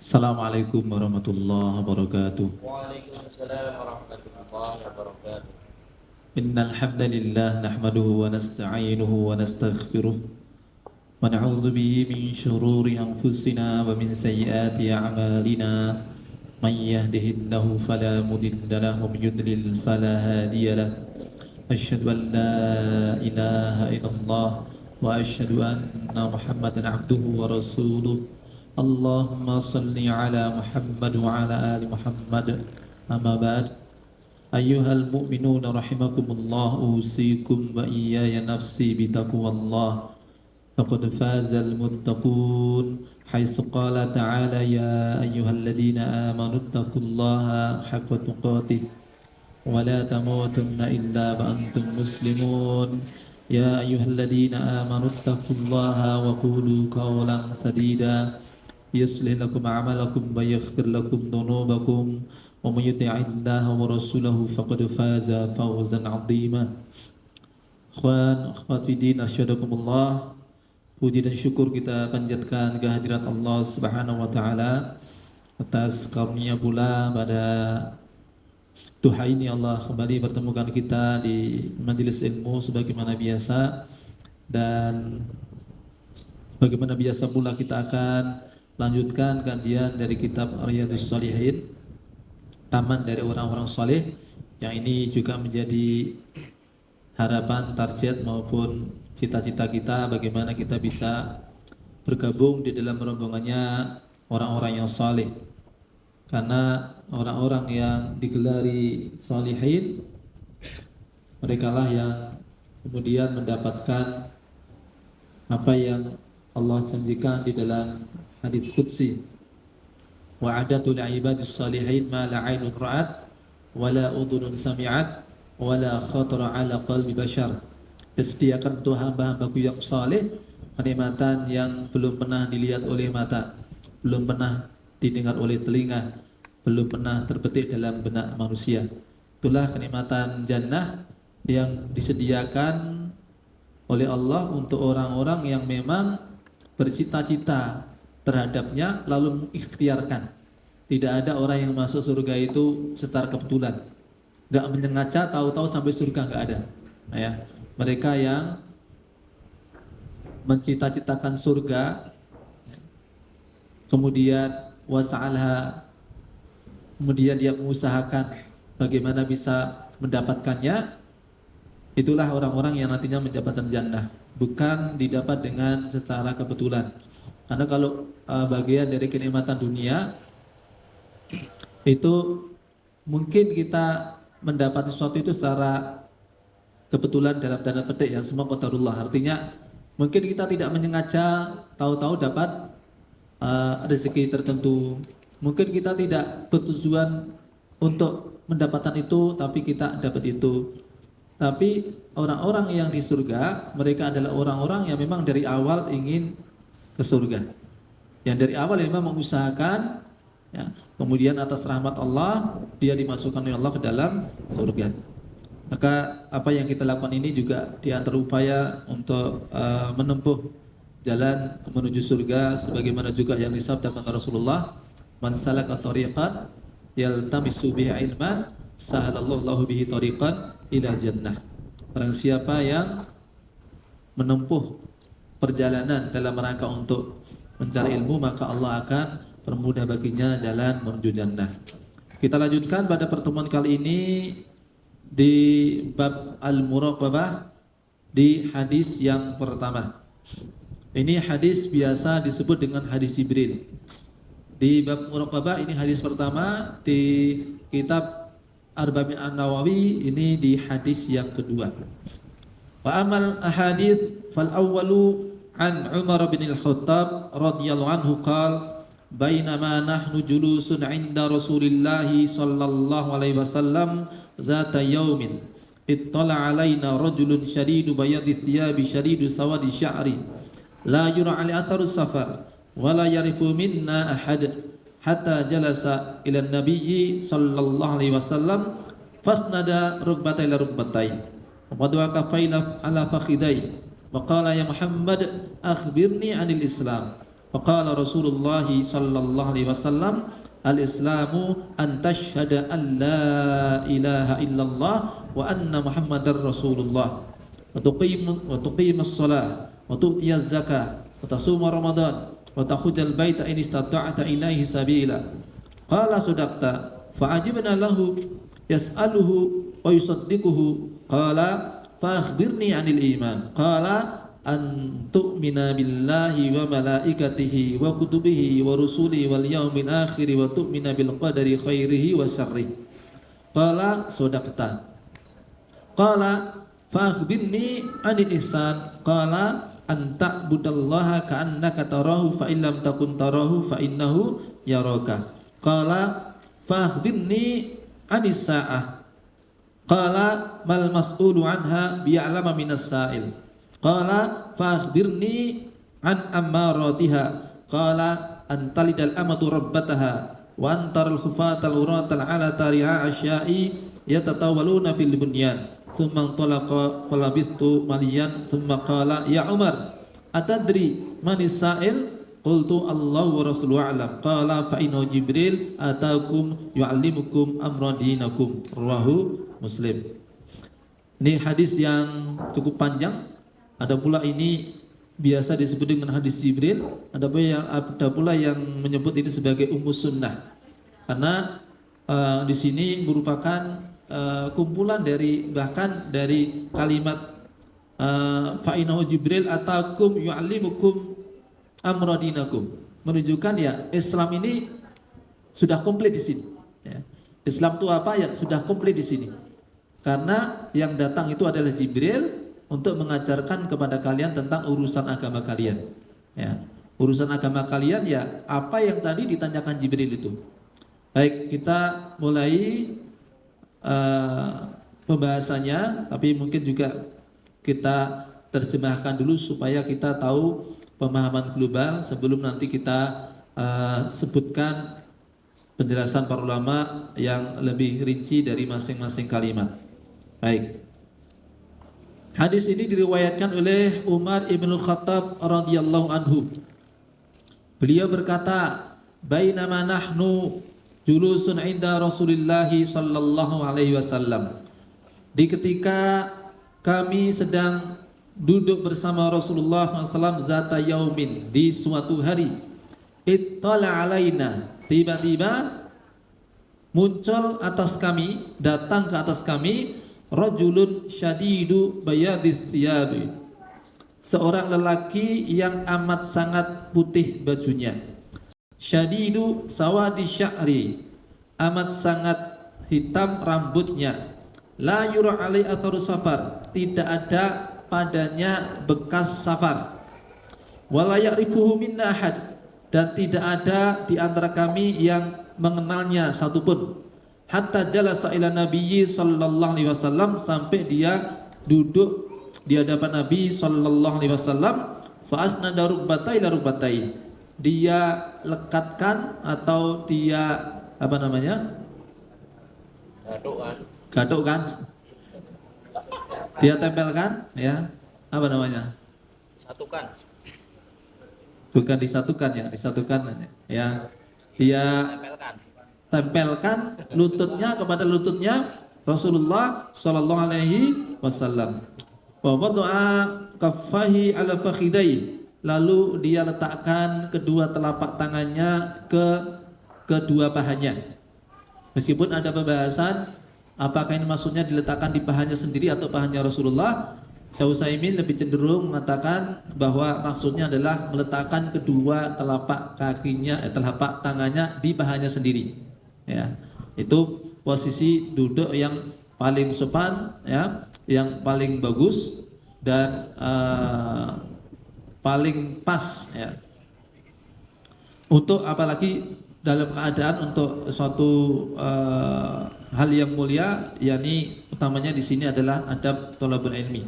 Assalamualaikum warahmatullahi wabarakatuh. Waalaikumsalam warahmatullahi wabarakatuh. Innal hamdalillah nahmaduhu wa nasta'inuhu wa nastaghfiruh wa na'udzu bihi min shururi anfusina wa min sayyiati a'malina. Man yahdihillahu fala mudilla lahu wa man yudlil fala hadiya lahu. Asyhadu an la ilaha illallah wa asyhadu anna Muhammadan abduhu wa rasuluh. Allahumma salli ala Muhammad wa ala ali Muhammad. Amma ba'd. Ayyuhal mu'minuna rahimakumullah, usikum wa iyaya nafsi bitaqwallah. Faqad fazal muttaqun. Haitsu qala ta'ala ya ayyuhalladzina amanu taqullaha haqqa tuqatih wa la tamutunna illa wa antum muslimun. Ya ayyuhalladzina amanu taqullaha wa qulu qawlan sadida يصلح لكم أعمالكم ويغفر لكم ذنوبكم ومن يطع الله ورسوله فقد فاز فوزا عظيما. Ikhwan, akhwat fiddin, asyhadakumullah. Puji dan syukur kita panjatkan kehadirat Allah Subhanahu wa taala atas karunia pula pada duha ini Allah kembali pertemukan kita di majelis ilmu sebagaimana biasa, dan bagaimana biasa pula kita akan lanjutkan kajian dari kitab Riyadhus Shalihin, taman dari orang-orang saleh, yang ini juga menjadi harapan, target maupun cita-cita kita bagaimana kita bisa bergabung di dalam rombongannya orang-orang yang saleh. Karena orang-orang yang digelari shalihin, merekalah yang kemudian mendapatkan apa yang Allah janjikan di dalam hadis qudsi, wa'adatu li'ibadis salihin ma la 'ainun ra'at wa la udhunun sami'at wa la khatara 'ala qalbi bashar. Disediakan untuk hamba-hambaku yang saleh kenikmatan yang belum pernah dilihat oleh mata, belum pernah didengar oleh telinga, belum pernah terbetik dalam benak manusia. Itulah kenikmatan jannah yang disediakan oleh Allah untuk orang-orang yang memang bercita-cita terhadapnya lalu mengikhtiarkan. Tidak ada orang yang masuk surga itu secara kebetulan, nggak menyengaja tahu-tahu sampai surga, nggak ada. Nah, ya, mereka yang mencita-citakan surga, kemudian wasa'alha, kemudian dia mengusahakan bagaimana bisa mendapatkannya, itulah orang-orang yang nantinya mendapatkan jannah, bukan didapat dengan secara kebetulan. Karena kalau bagian dari kenikmatan dunia itu mungkin kita mendapat sesuatu itu secara kebetulan dalam tanda petik, yang semua qadarullah. Artinya mungkin kita tidak menyengaja tahu-tahu dapat rezeki tertentu. Mungkin kita tidak bertujuan untuk mendapatkan itu, tapi kita dapat itu. Tapi orang-orang yang di surga, mereka adalah orang-orang yang memang dari awal ingin ke surga, yang dari awal memang mengusahakan, ya, kemudian atas rahmat Allah dia dimasukkan oleh Allah ke dalam surga. Maka apa yang kita lakukan ini juga di antara upaya untuk menempuh jalan menuju surga, sebagaimana juga yang disabdakan Rasulullah, man salaka tariqan yaltamisu bihi ilman sahalallahu lahu bihi tariqan ila jannah. Barang siapa yang menempuh perjalanan dalam rangka untuk mencari ilmu, maka Allah akan permudah baginya jalan menuju jannah. Kita lanjutkan pada pertemuan kali ini di bab al-muraqabah, di hadis yang pertama. Ini hadis biasa disebut dengan hadis Jibril. Di bab muraqabah ini hadis pertama, di kitab Arba'in An-Nawawi ini di hadis yang kedua. Wa amal ahadits fal awwalu an Umar bin al-Khattab radhiyallahu anhu qala bainama nahnu julusun 'inda Rasulillah sallallahu alaihi wasallam dzata yaumin ittala 'alaina rajulun shadidu bayadi thiyabi shadidu sawadi sya'ri la yura 'ali atharu safar wa la yarifu minna ahad hatta jalasa ila an-nabiyyi sallallahu alaihi wasallam fasnada rukbatai ila rukbatai wa kafaina ala fakhidai wa qala ya Muhammad akhbirni anil Islam Faqala Rasulullah sallallahu alaihi wasallam, al-islamu an tashhada an la ilaha illallah wa anna muhammadar rasulullah wa tuqimus shalah wa tu'tiyaz zakah wa tasuma ramadan wa tahujjal baita in istata'ta ilaihi sabila. Qala sadaqta fa'ajibna lahu yas'aluhu wa yusaddiquhu. Qala fa akhbirni 'anil iman. Qala an tu'mina billahi wa malaikatihi wa kutubihi wa rusulihi wal yaumil akhir wa tu'mina bil qadari khairihi wa syarrihi. Qala sadaqta. Qala fa akhbirni 'anil ihsan. Qala an ta'budallaha ka'annaka tarahu fa in lam takun tarahu fa innahu yaraka. Qala fa akhbirni 'anis sa'ah. Qala mal mas'ulu 'anha bi'alama minas sa'il. Qala fa akhbirni 'an ammaratiha. Qala an talidal amatu rabbataha wa antaral khufatal uratal 'ala tari'a asya'i yatatawaluna fil bunyan. Thumma talaqa falabithtu maliyan. Thumma qala ya Umar atadri manis sa'il? Qultu Allah wa rasuluhu a'lam. Qala fa inna Jibril atakum yu'allimukum amra dinakum. Rawahu Muslim. Ini hadis yang cukup panjang. Ada pula ini biasa disebut dengan hadis Jibril. Ada pula yang menyebut ini sebagai ummus sunnah. Karena di sini merupakan kumpulan dari bahkan dari kalimat fa innahu Jibril atakum yu'allimukum amradinakum, menunjukkan ya Islam ini sudah komplit di sini. Ya. Islam itu apa ya sudah komplit di sini. Karena yang datang itu adalah Jibril untuk mengajarkan kepada kalian tentang urusan agama kalian. Ya. Urusan agama kalian ya apa yang tadi ditanyakan Jibril itu. Baik, kita mulai pembahasannya, tapi mungkin juga kita terjemahkan dulu supaya kita tahu pemahaman global sebelum nanti kita sebutkan penjelasan para ulama yang lebih rinci dari masing-masing kalimat. Baik. Hadis ini diriwayatkan oleh Umar ibn Khattab radhiyallahu anhu. Beliau berkata, "Bainama nahnu julusun inda Rasulillah sallallahu alaihi wasallam." Di ketika kami sedang duduk bersama Rasulullah SAW zata yaumin, di suatu hari, ittala alaina, tiba-tiba muncul atas kami, datang ke atas kami, rajulun syadidu bayadis thiyabi, seorang lelaki yang amat sangat putih bajunya, syadidu sawadi sya'ri, amat sangat hitam rambutnya, la yura alai atharu safar, tidak ada padanya bekas safar, wala ya'rifuhu minna ahad, dan tidak ada di antara kami yang mengenalnya satupun, hatta jalasa ila nabiyyi sallallahu alaihi wasallam, sampai dia duduk di hadapan Nabi sallallahu alaihi wasallam, fa asnada rukbatai ila rukbatai, dia lekatkan atau dia apa namanya? Gadukkan. Dia tempelkan, ya, apa namanya? Satukan. Bukan disatukan ya, disatukan ya. Dia tempelkan lututnya kepada lututnya Rasulullah sallallahu alaihi wasallam. Wa wada'a kaffahi ala fakhidai, lalu dia letakkan kedua telapak tangannya ke kedua pahanya. Meskipun ada pembahasan apakah ini maksudnya diletakkan di pahanya sendiri atau pahanya Rasulullah, Syekh Utsaimin lebih cenderung mengatakan bahwa maksudnya adalah meletakkan kedua telapak kakinya, telapak tangannya di pahanya sendiri. Ya, itu posisi duduk yang paling sopan, ya, yang paling bagus dan paling pas, ya. Untuk apalagi dalam keadaan untuk suatu hal yang mulia, yakni utamanya di sini adalah adab thalabul ilmi.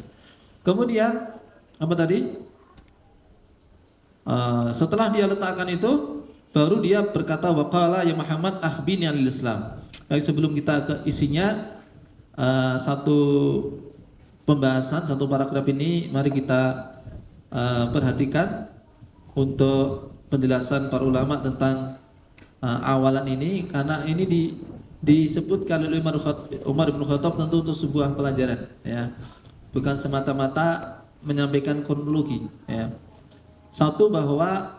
Kemudian apa tadi? Setelah dia letakkan itu, baru dia berkata, waqala ya Muhammad akhbirni anil Islam. Baik, sebelum kita ke isinya, satu pembahasan, satu paragraf ini mari kita perhatikan untuk penjelasan para ulama tentang awalan ini, karena ini disebutkan oleh Umar bin Khattab tentu untuk sebuah pelajaran, ya, bukan semata-mata menyampaikan kronologi, ya. Satu, bahwa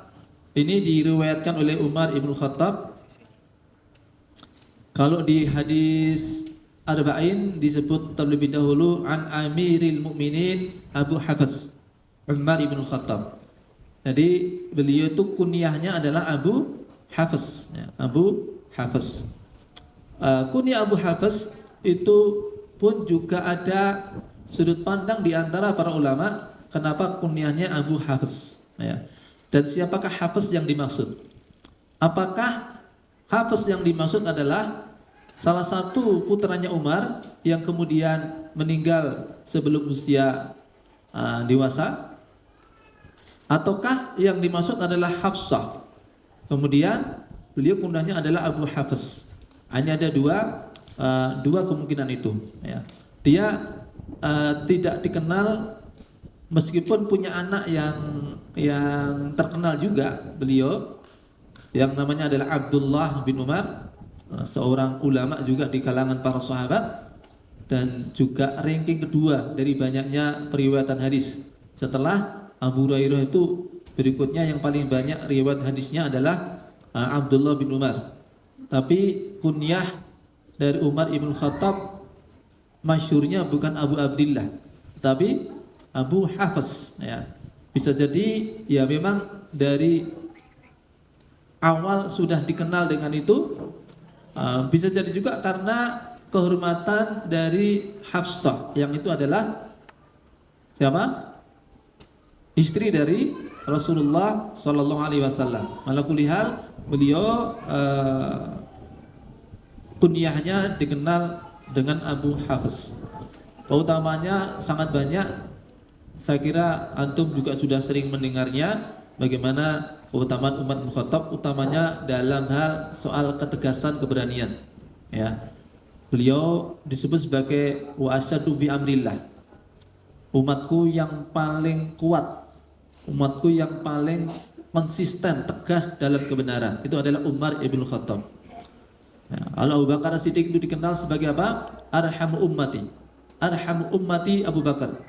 ini diriwayatkan oleh Umar bin Khattab. Kalau di hadis Arba'in disebut terlebih dahulu an Amiril Mukminin Abu Hafs Umar bin Khattab. Jadi beliau itu kunyahnya adalah Abu Hafs, ya, Abu Hafs. Kunyah Abu Hafs itu pun juga ada sudut pandang di antara para ulama kenapa kunyahnya Abu Hafs, ya. Dan siapakah Hafs yang dimaksud? Apakah Hafs yang dimaksud adalah salah satu putranya Umar yang kemudian meninggal sebelum usia dewasa? Ataukah yang dimaksud adalah Hafsah, kemudian beliau kunyahnya adalah Abu Hafs? Hanya ada dua kemungkinan itu, ya. Dia tidak dikenal, meskipun punya anak yang terkenal juga beliau, yang namanya adalah Abdullah bin Umar, seorang ulama juga di kalangan para sahabat, dan juga ranking kedua dari banyaknya periwayatan hadis. Setelah Abu Hurairah itu berikutnya yang paling banyak riwayat hadisnya adalah Abdullah bin Umar. Tapi kunyah dari Umar ibn Khattab masyhurnya bukan Abu Abdillah, tapi Abu Hafs, ya. Bisa jadi ya memang dari awal sudah dikenal dengan itu. Bisa jadi juga karena kehormatan dari Hafsah, yang itu adalah siapa? Istri dari Rasulullah Sallallahu Alaihi Wasallam. Ala kulli hal, beliau kunyahnya dikenal dengan Abu Hafs. Keutamanya sangat banyak. Saya kira antum juga sudah sering mendengarnya, bagaimana keutamaan Umar bin Khattab, utamanya dalam hal soal ketegasan keberanian, ya. Beliau disebut sebagai wa asyadu fi amrillah, umatku yang paling kuat, umatku yang paling konsisten, tegas dalam kebenaran, itu adalah Umar ibn Khattab. Ya, Abu Bakar Siddiq itu dikenal sebagai apa? Arhamu ummati. Arhamu ummati Abu Bakar.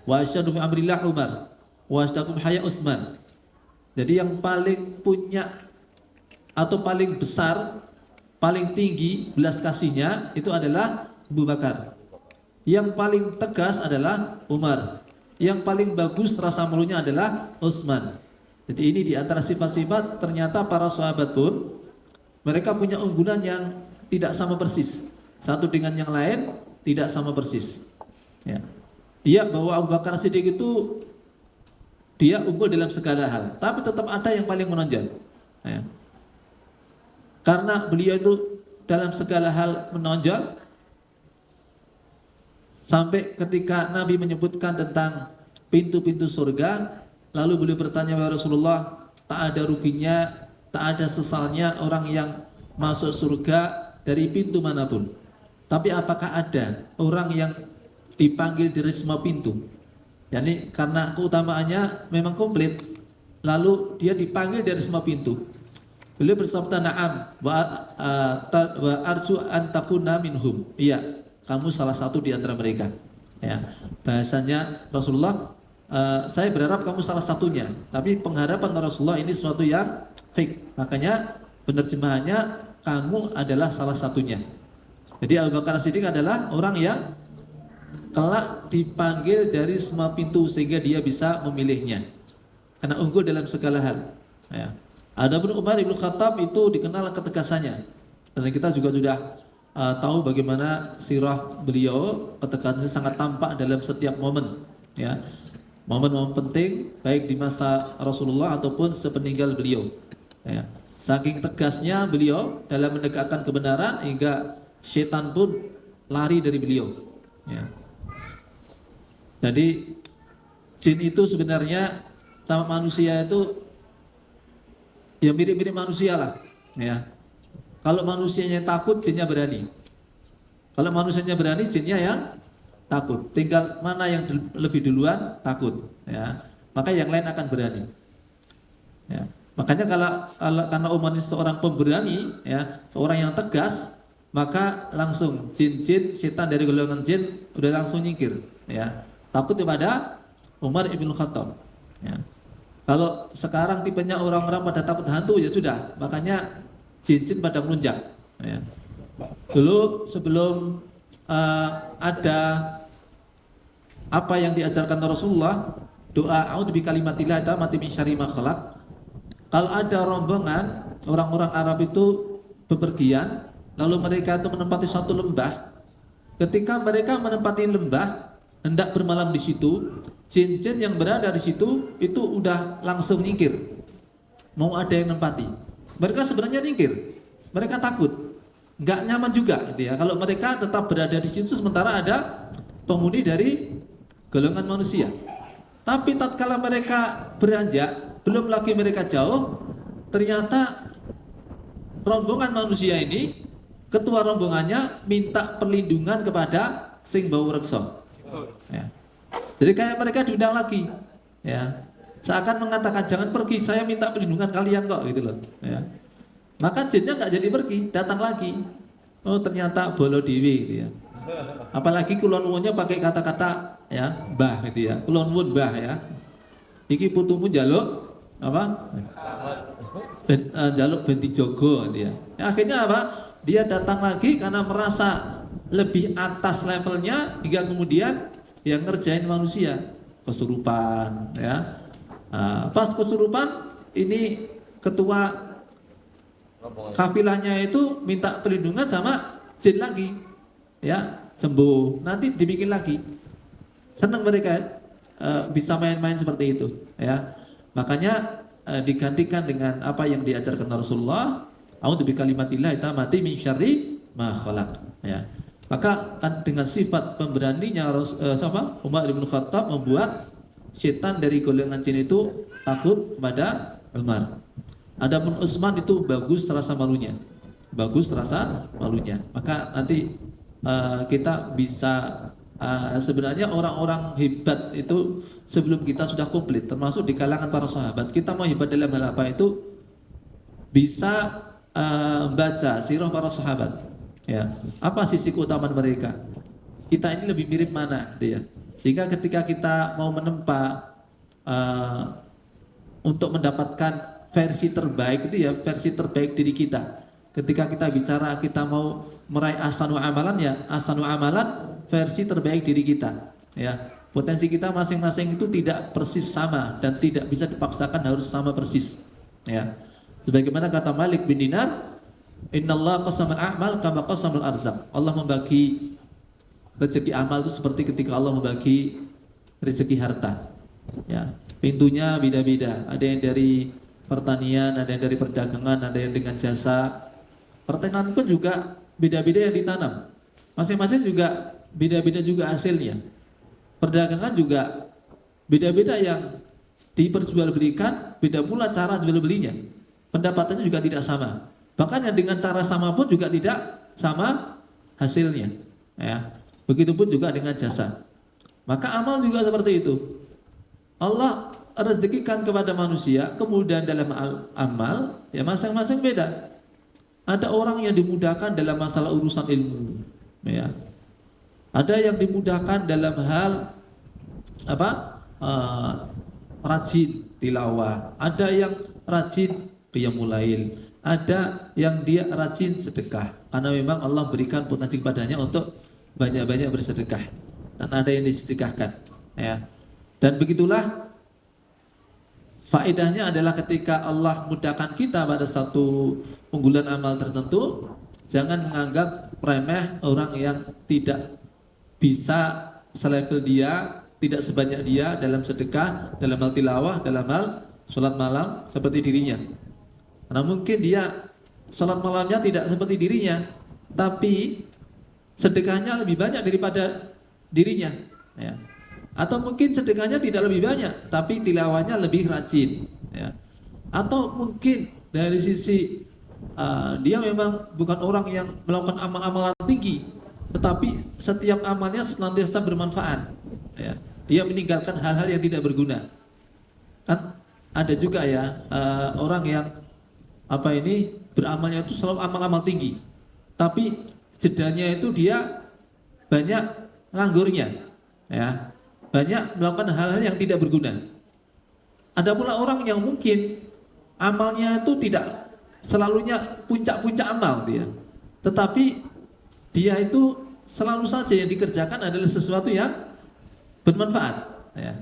Wa asyadu fi amrillah Umar. Wa asdakum haya Utsman. Jadi yang paling punya atau paling besar, paling tinggi belas kasihnya itu adalah Abu Bakar. Yang paling tegas adalah Umar. Yang paling bagus rasa malunya adalah Utsman. Jadi ini di antara sifat-sifat, ternyata para sahabat pun mereka punya unggulan yang tidak sama persis. Satu dengan yang lain tidak sama persis. Ya. Iya, bahwa Abu Bakar Siddiq itu dia unggul dalam segala hal, tapi tetap ada yang paling menonjol. Ya. Karena beliau itu dalam segala hal menonjol, sampai ketika Nabi menyebutkan tentang pintu-pintu surga, lalu beliau bertanya, ya Rasulullah, tak ada ruginya, tak ada sesalnya orang yang masuk surga dari pintu manapun. Tapi apakah ada orang yang dipanggil dari semua pintu? Yani karena keutamaannya memang komplit, lalu dia dipanggil dari semua pintu. Beliau bersabda, na'am wa arju an takuna minhum. Iya, kamu salah satu di antara mereka. Ya, bahasanya Rasulullah, saya berharap kamu salah satunya. Tapi pengharapan Rasulullah ini sesuatu yang fake. Makanya penerjemahannya kamu adalah salah satunya. Jadi Abu Bakar Siddiq adalah orang yang kelak dipanggil dari semua pintu sehingga dia bisa memilihnya. Karena unggul dalam segala hal. Ya. Adapun Umar ibn Khattab itu dikenal ketegasannya. Dan kita juga sudah tahu bagaimana sirah beliau, ketegasannya sangat tampak dalam setiap momen. Ya. Momen-momen penting baik di masa Rasulullah ataupun sepeninggal beliau. Ya. Saking tegasnya beliau dalam menegakkan kebenaran hingga setan pun lari dari beliau. Ya. Jadi jin itu sebenarnya sama manusia itu ya mirip-mirip manusia lah. Ya. Kalau manusianya takut, jinnya berani. Kalau manusianya berani, jinnya yang takut. Tinggal mana yang lebih duluan takut. Ya. Maka yang lain akan berani. Ya. Makanya karena Umar ini seorang pemberani, ya, seorang yang tegas, maka langsung jin-jin, setan dari golongan jin udah langsung nyingkir, ya. Takut kepada Umar ibn Khattab. Ya. Kalau sekarang tipenya orang-orang pada takut hantu, ya sudah, makanya jin-jin pada melunjak. Ya. Dulu sebelum ada apa yang diajarkan Rasulullah, doa a'udzu bikalimatillah tammati min syarri ma khalaq. Kalau ada rombongan orang-orang Arab itu bepergian, lalu mereka itu menempati suatu lembah. Ketika mereka menempati lembah, hendak bermalam di situ, jin-jin yang berada di situ itu udah langsung nyingkir. Mau ada yang nempati. Mereka sebenarnya nyingkir. Mereka takut. Nggak nyaman juga gitu ya. Kalau mereka tetap berada di situ sementara ada penghuni dari golongan manusia. Tapi tatkala mereka beranjak, belum lagi mereka jauh, ternyata rombongan manusia ini, ketua rombongannya minta perlindungan kepada sing bau reksa. Ya. Jadi kayak mereka diundang lagi, ya. Seakan mengatakan jangan pergi, saya minta perlindungan kalian kok, gitu loh. Ya. Maka jinnya nggak jadi pergi, datang lagi. Oh ternyata bolo dewi, gitu ya. Apalagi kulon wunnya pakai kata-kata ya mbah gitu ya, kulon wun mbah ya. Iki putumu jaluk apa? Jaluk benti jogo gitu ya. Akhirnya apa? Dia datang lagi karena merasa lebih atas levelnya hingga kemudian yang ngerjain manusia kesurupan ya. Pas kesurupan ini ketua kafilahnya itu minta perlindungan sama jin lagi ya, sembuh, nanti dibikin lagi. Senang mereka bisa main-main seperti itu ya. Makanya digantikan dengan apa yang diajarkan Rasulullah, a'udzu bikalimatillah tammati min syarri ma khalaq ya. Maka kan dengan sifat pemberaninya Umar bin Khattab membuat setan dari golongan jin itu takut kepada Umar. Adapun Utsman itu bagus rasa malunya. Bagus rasa malunya. Maka nanti kita bisa sebenarnya orang-orang hebat itu sebelum kita sudah komplit, termasuk di kalangan para sahabat. Kita mau hebat dalam hal apa itu bisa baca sirah para sahabat. Ya, apa sisi keutamaan mereka? Kita ini lebih mirip mana, dia? Sehingga ketika kita mau menempa untuk mendapatkan versi terbaik itu ya, versi terbaik diri kita. Ketika kita bicara kita mau meraih ahsanu amalan ya, ahsanu amalan versi terbaik diri kita. Ya, potensi kita masing-masing itu tidak persis sama dan tidak bisa dipaksakan harus sama persis. Ya. Sebagaimana kata Malik bin Dinar, innallaha qasamal a'mal kama qasamal arzaq. Allah membagi rezeki amal itu seperti ketika Allah membagi rezeki harta. Ya, pintunya beda-beda. Ada yang dari pertanian, ada yang dari perdagangan, ada yang dengan jasa. Pertanian pun juga beda-beda yang ditanam. Masing-masing juga beda-beda juga hasilnya. Perdagangan juga beda-beda yang diperjualbelikan, beda pula cara jual belinya. Pendapatannya juga tidak sama. Bahkan yang dengan cara sama pun juga tidak sama hasilnya. Ya. Begitupun juga dengan jasa. Maka amal juga seperti itu. Allah rezekikan kepada manusia kemudahan dalam amal, ya masing-masing beda. Ada orang yang dimudahkan dalam masalah urusan ilmu, ya. Ada yang dimudahkan dalam hal apa? Rajin tilawah. Ada yang rajin qiyamul lail. Ada yang dia rajin sedekah. Karena memang Allah berikan potensi padanya untuk banyak-banyak bersedekah. Dan ada yang disedekahkan, ya. Dan begitulah faedahnya adalah ketika Allah mudahkan kita pada satu unggulan amal tertentu, jangan menganggap remeh orang yang tidak bisa selevel dia, tidak sebanyak dia dalam sedekah, dalam hal tilawah, dalam hal sholat malam seperti dirinya. Karena mungkin dia sholat malamnya tidak seperti dirinya, tapi sedekahnya lebih banyak daripada dirinya, ya. Atau mungkin sedekahnya tidak lebih banyak, tapi tilawahnya lebih rajin, ya. Atau mungkin dari sisi dia memang bukan orang yang melakukan amal-amalan tinggi, tetapi setiap amalnya senantiasa bermanfaat, ya. Dia meninggalkan hal-hal yang tidak berguna. Kan ada juga ya orang yang beramalnya itu selalu amal-amal tinggi, tapi jedanya itu dia banyak nganggurnya, ya, banyak melakukan hal-hal yang tidak berguna. Ada pula orang yang mungkin amalnya itu tidak selalunya puncak-puncak amal dia, tetapi dia itu selalu saja yang dikerjakan adalah sesuatu yang bermanfaat, ya.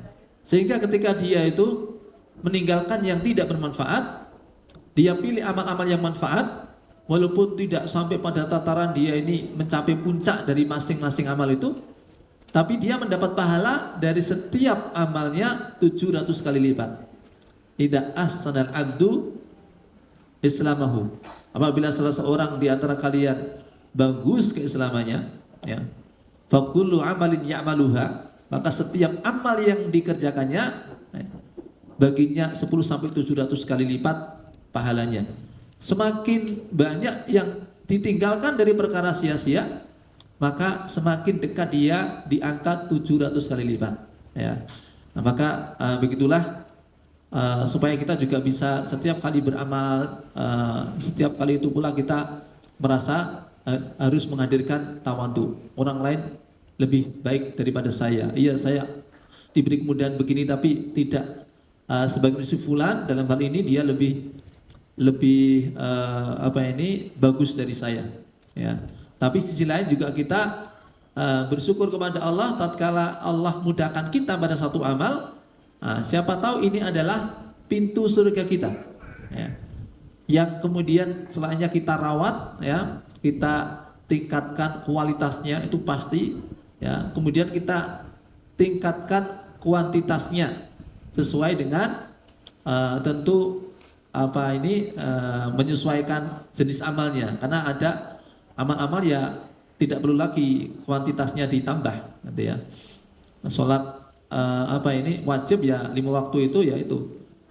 Sehingga ketika dia itu meninggalkan yang tidak bermanfaat, dia pilih amal-amal yang manfaat, walaupun tidak sampai pada tataran dia ini mencapai puncak dari masing-masing amal itu, tapi dia mendapat pahala dari setiap amalnya 700 kali lipat. Idza ahsanal abdu islamahu. Apabila salah seorang di antara kalian bagus keislamannya, ya, fakullu amalin ya'maluha, maka setiap amal yang dikerjakannya, ya, baginya 10 sampai 700 kali lipat pahalanya. Semakin banyak yang ditinggalkan dari perkara sia-sia, maka semakin dekat dia di angka 700 kali lipat, ya. Nah, maka begitulah supaya kita juga bisa setiap kali beramal, setiap kali itu pula kita merasa harus menghadirkan tawadhu. Orang lain lebih baik daripada saya. Iya, saya diberi kemudahan begini, tapi tidak sebagai si fulan, dalam hal ini dia lebih bagus dari saya, ya. Tapi sisi lain juga kita bersyukur kepada Allah tatkala Allah mudahkan kita pada satu amal. Siapa tahu ini adalah pintu surga kita, ya, yang kemudian selanjutnya kita rawat, ya, kita tingkatkan kualitasnya itu pasti, ya. Kemudian kita tingkatkan kuantitasnya sesuai dengan tentu menyesuaikan jenis amalnya, karena ada amal-amal ya tidak perlu lagi kuantitasnya ditambah, gitu ya. Sholat wajib ya 5 waktu itu ya itu.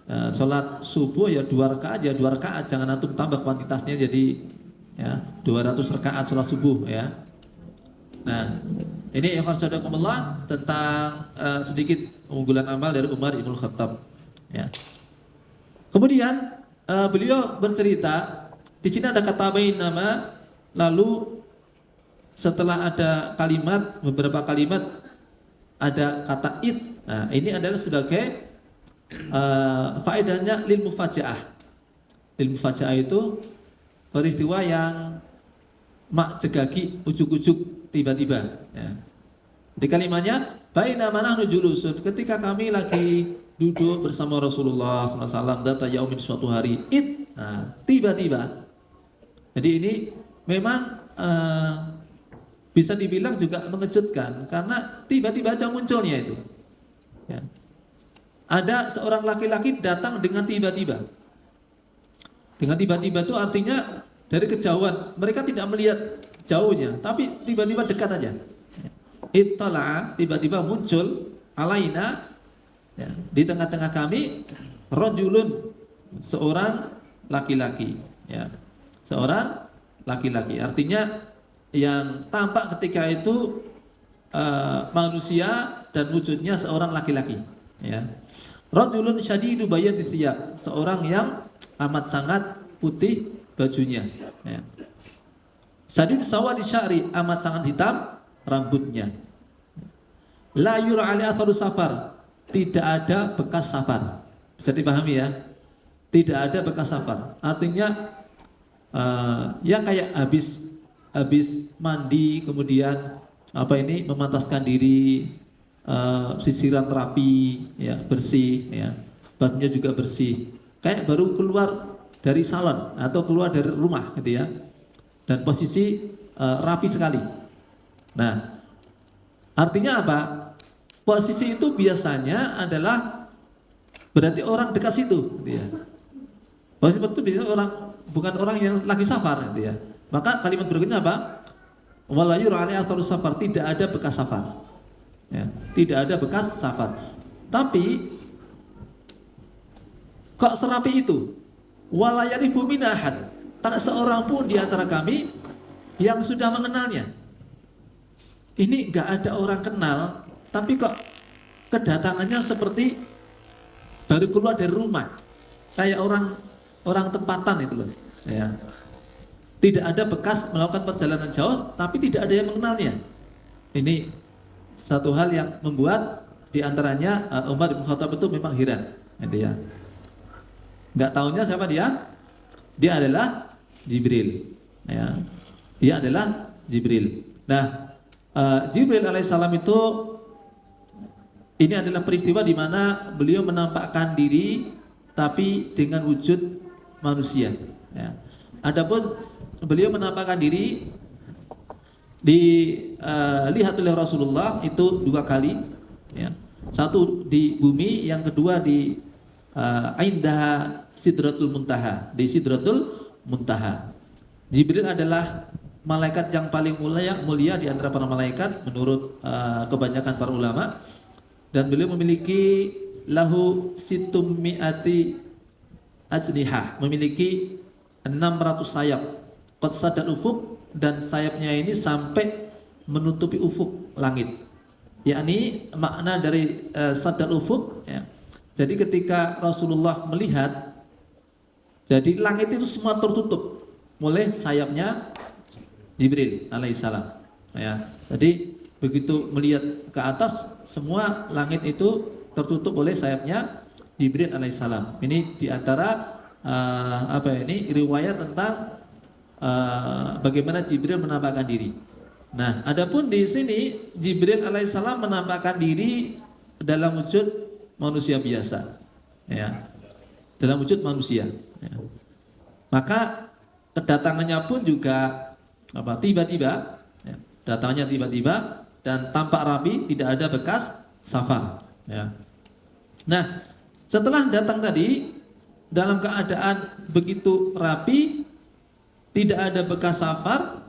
Sholat subuh ya 2 rakaat ya 2 rakaat, jangan antum tambah kuantitasnya jadi ya 200 rakaat sholat subuh, ya. Nah, ini ikhwanakumullah tentang sedikit keunggulan amal dari Umar Ibn Khattab, ya. Kemudian beliau bercerita di sini ada kata bainama, lalu setelah ada kalimat, beberapa kalimat ada kata id. Nah, ini adalah sebagai faedahnya lil mufajaah. Lil mufajaah itu peristiwa yang mak jegagi, ujuk-ujuk tiba-tiba, ya. Di kalimatnya bainama nahnu julusun, ketika kami lagi duduk bersama Rasulullah SAW, data yaumin, suatu hari, id, nah, tiba-tiba. Jadi ini memang bisa dibilang juga mengejutkan karena tiba-tiba aja munculnya itu, ya. Ada seorang laki-laki datang dengan tiba-tiba. Dengan tiba-tiba itu artinya dari kejauhan, mereka tidak melihat jauhnya, tapi tiba-tiba dekat aja. Ittala'a, tiba-tiba muncul alaina, ya, di tengah-tengah kami, rajulun, seorang laki-laki, ya. Seorang laki-laki, artinya yang tampak ketika itu manusia dan wujudnya seorang laki-laki, ya. Rajulun syadidu bayadhi thiyab, seorang yang amat sangat putih bajunya, ya. Syadid sawadi sya'ri, amat sangat hitam rambutnya. La yura ali atharu safar, tidak ada bekas safar. Bisa dipahami ya? Tidak ada bekas safar. Artinya ya kayak habis mandi kemudian memantaskan diri, sisiran rapi, ya, bersih, ya. Bajunya juga bersih. Kayak baru keluar dari salon atau keluar dari rumah, gitu ya. Dan posisi rapi sekali. Nah, artinya apa? Posisi itu biasanya adalah berarti orang dekat situ, gitu ya. Posisi itu biasanya orang, bukan orang yang lagi safar, gitu ya. Maka kalimat berikutnya apa? Wala yura ali atharu safar, tidak ada bekas safar, ya, tidak ada bekas safar. Tapi kok serapi itu? Wala yarifu min ahad, tak seorang pun di antara kami yang sudah mengenalnya. Ini enggak ada orang kenal, tapi kok kedatangannya seperti baru keluar dari rumah, kayak orang tempatan itu loh, ya. Tidak ada bekas melakukan perjalanan jauh, tapi tidak ada yang mengenalnya. Ini satu hal yang membuat diantaranya Umar bin Khattab itu memang heran, gitu ya. Nggak tahunya siapa dia? Dia adalah Jibril, ya. Dia adalah Jibril. Nah, Jibril alaihissalam itu ini adalah peristiwa di mana beliau menampakkan diri tapi dengan wujud manusia. Ya. Adapun beliau menampakkan diri dilihat oleh Rasulullah itu 2 kali. Ya. Satu di bumi, yang kedua di Indah Sidratul Muntaha, di Sidratul Muntaha. Jibril adalah malaikat yang paling mulia di antara para malaikat menurut kebanyakan para ulama, dan beliau memiliki lahu sitummiati ajnihah, memiliki 600 sayap, qad sadal ufuk, dan sayapnya ini sampai menutupi ufuk langit. Yakni makna dari sadal ufuk, ya. Jadi ketika Rasulullah melihat, jadi langit itu semua tertutup oleh sayapnya Jibril alaihissalam, ya. Jadi begitu melihat ke atas, semua langit itu tertutup oleh sayapnya Jibril alaihissalam. Ini diantara riwayat tentang bagaimana Jibril menampakkan diri. Nah, adapun di sini Jibril alaihissalam menampakkan diri dalam wujud manusia biasa, ya, dalam wujud manusia. Ya. Maka kedatangannya pun juga tiba-tiba, ya, datangnya tiba-tiba dan tampak rapi, tidak ada bekas safar. Ya. Nah, setelah datang tadi dalam keadaan begitu rapi, tidak ada bekas safar,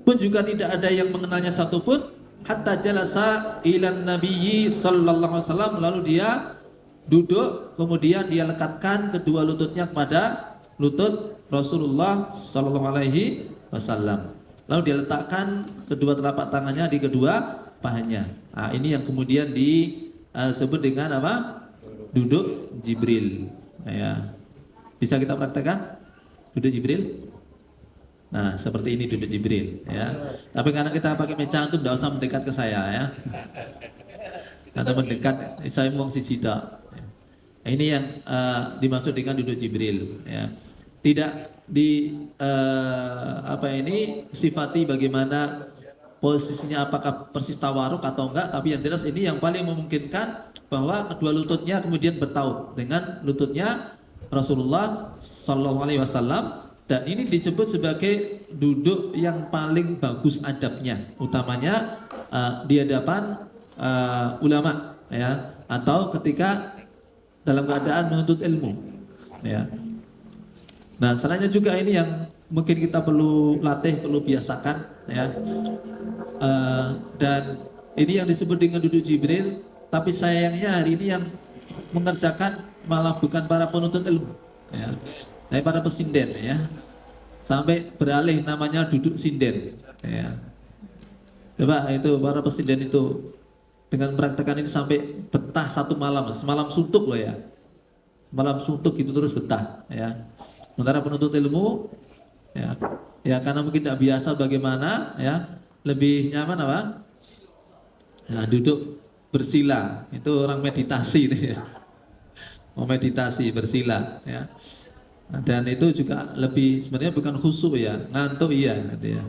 pun juga tidak ada yang mengenalnya satupun, hatta jalasa ilan nabiyyi sallallahu alaihi wasallam, lalu dia duduk, kemudian dia lekatkan kedua lututnya kepada lutut Rasulullah sallallahu alaihi wasallam. Lalu dia letakkan kedua telapak tangannya di kedua pahanya. Nah, ini yang kemudian disebut dengan apa? Duduk Jibril. Ya. Bisa kita praktekkan duduk Jibril? Nah, seperti ini duduk Jibril, ya. Tapi karena kita pakai meja antum, tidak usah mendekat ke saya, ya. Atau mendekat, saya mau sisi tak. Ini yang dimaksud dengan duduk Jibril, ya. Tidak sifati bagaimana posisinya, apakah persis tawaruk atau enggak, tapi yang jelas ini yang paling memungkinkan bahwa kedua lututnya kemudian bertaut dengan lututnya Rasulullah sallallahu alaihi wasallam, dan ini disebut sebagai duduk yang paling bagus adabnya, utamanya di hadapan ulama, ya, atau ketika dalam keadaan menuntut ilmu, ya. Nah, selanjutnya juga ini yang mungkin kita perlu latih, perlu biasakan, ya. Dan ini yang disebut dengan duduk Jibril, tapi sayangnya hari ini yang mengerjakan malah bukan para penuntut ilmu, ya, tapi para pesinden, ya. Sampai beralih namanya duduk sinden, ya. Coba itu para pesinden itu dengan mempraktekkan ini sampai betah satu malam, semalam suntuk loh, ya. Semalam suntuk itu terus betah, ya. Sementara penuntut ilmu, ya karena mungkin tidak biasa bagaimana, ya, lebih nyaman apa? Ya, duduk bersila, itu orang meditasi, ya. Mau meditasi bersila, ya. Dan itu juga lebih sebenarnya bukan khusyuk, ya, ngantuk, iya, gitu, ya.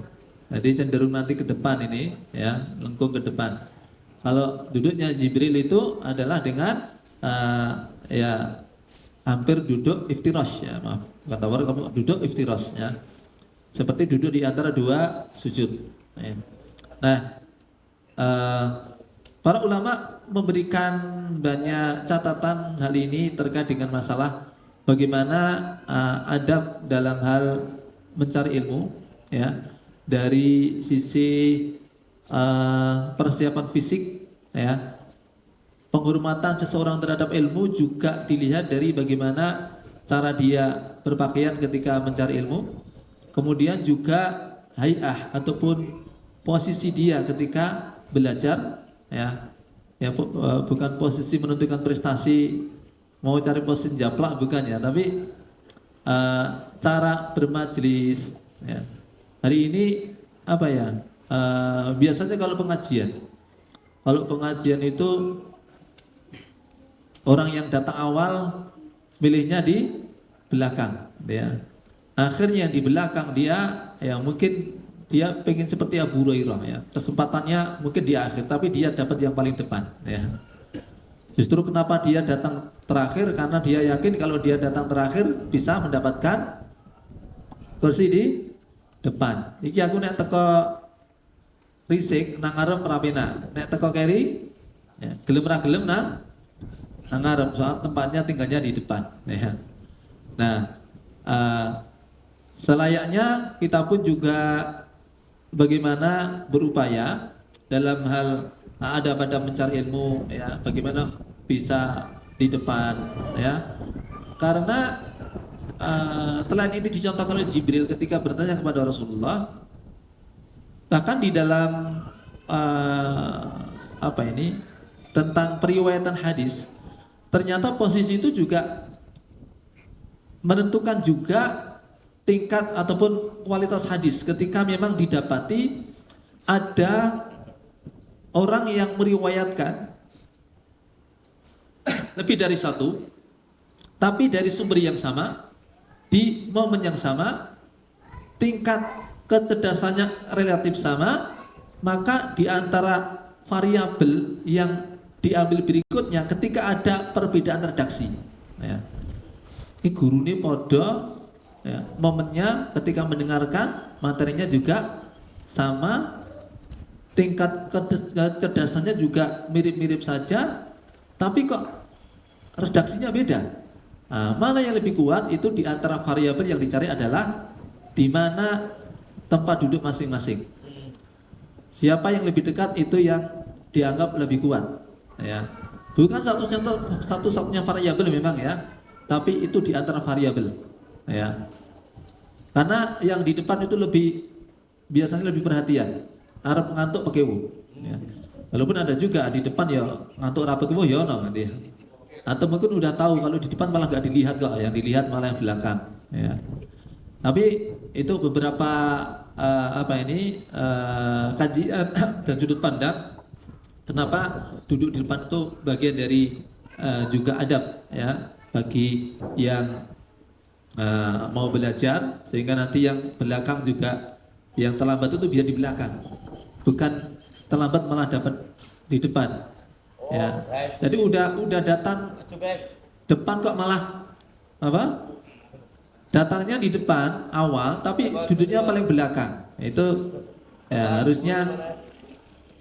Jadi cenderung nanti ke depan ini, ya, lengkung ke depan. Kalau duduknya Jibril itu adalah dengan ya hampir duduk iftirash, ya, maaf, kata orang kamu duduk iftirash, ya, seperti duduk di antara dua sujud, ya. Nah, para ulama memberikan banyak catatan hal ini terkait dengan masalah bagaimana adab dalam hal mencari ilmu, ya, dari sisi persiapan fisik, ya. Penghormatan seseorang terhadap ilmu juga dilihat dari bagaimana cara dia berpakaian ketika mencari ilmu. Kemudian juga hay'ah ataupun posisi dia ketika belajar, ya. Ya, bukan posisi menentukan prestasi mau cari posisi japlak bukan ya, tapi cara bermajelis ya. Hari ini apa ya? Biasanya kalau pengajian itu orang yang datang awal milihnya di belakang, ya. Akhirnya di belakang dia, ya mungkin dia pengen seperti Abu Hurairah ya. Kesempatannya mungkin di akhir, tapi dia dapat yang paling depan, ya. Justru kenapa dia datang terakhir? Karena dia yakin kalau dia datang terakhir bisa mendapatkan kursi di depan. Iki aku nek teko risik nang ngarep rapena, nek teko keri, ya, gelem ra gelem nang ngarep, soal tempatnya tinggalnya di depan, ya. Nah, selayaknya kita pun juga bagaimana berupaya dalam hal ada pada mencari ilmu, ya, bagaimana bisa di depan, ya. Karena selain ini dicontohkan oleh Jibril ketika bertanya kepada Rasulullah, bahkan di dalam tentang periwayatan hadis, ternyata posisi itu juga menentukan juga tingkat ataupun kualitas hadis ketika memang didapati ada orang yang meriwayatkan lebih dari satu, tapi dari sumber yang sama, di momen yang sama, tingkat kecerdasannya relatif sama, maka di antara variabel yang diambil berikutnya ketika ada perbedaan redaksi, ya. Ini guru ini podo, ya, momennya ketika mendengarkan materinya juga sama, tingkat kecerdasannya juga mirip-mirip saja, tapi kok redaksinya beda. Nah, mana yang lebih kuat? Itu di antara variabel yang dicari adalah di mana tempat duduk masing-masing. Siapa yang lebih dekat itu yang dianggap lebih kuat, ya. Bukan satu-satunya variabel memang, ya, tapi itu di antara variabel, ya. Karena yang di depan itu biasanya lebih perhatian, arep ngantuk pakai ya. Walaupun ada juga di depan ya ngantuk rapi kewo ya no nanti. Atau mungkin udah tahu kalau di depan malah gak dilihat kok, yang dilihat malah yang belakang, ya. Tapi itu beberapa kajian dan sudut pandang kenapa duduk di depan itu bagian dari juga adab, ya, bagi yang mau belajar, sehingga nanti yang belakang juga, yang terlambat itu bisa di belakang, bukan terlambat malah dapat di depan, ya. Jadi udah datang depan kok malah datangnya di depan awal tapi duduknya paling belakang, itu ya harusnya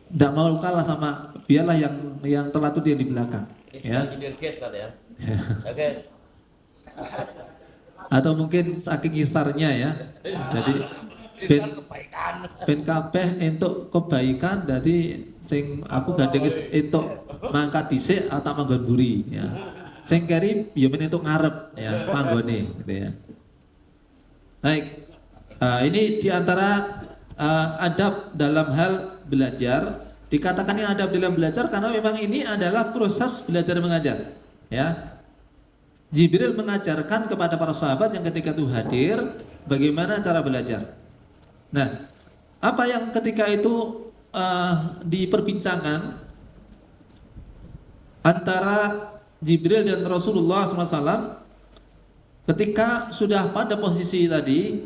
tidak mau kalah sama, biarlah yang telat itu dia di belakang, ya. Atau mungkin saking isarnya, ya, jadi ben kabeh entuk kebaikan, jadi sing aku gandeng entuk mangkat dhisik atau manggon buri, ya. Sing keri ya men entuk ngarep, ya, panggone gitu, ya. Baik. Ini diantara adab dalam hal belajar. Dikatakan ini adab dalam belajar karena memang ini adalah proses belajar mengajar, ya. Jibril mengajarkan kepada para sahabat yang ketika itu hadir bagaimana cara belajar. Nah, apa yang ketika itu diperbincangkan antara Jibril dan Rasulullah SAW ketika sudah pada posisi tadi,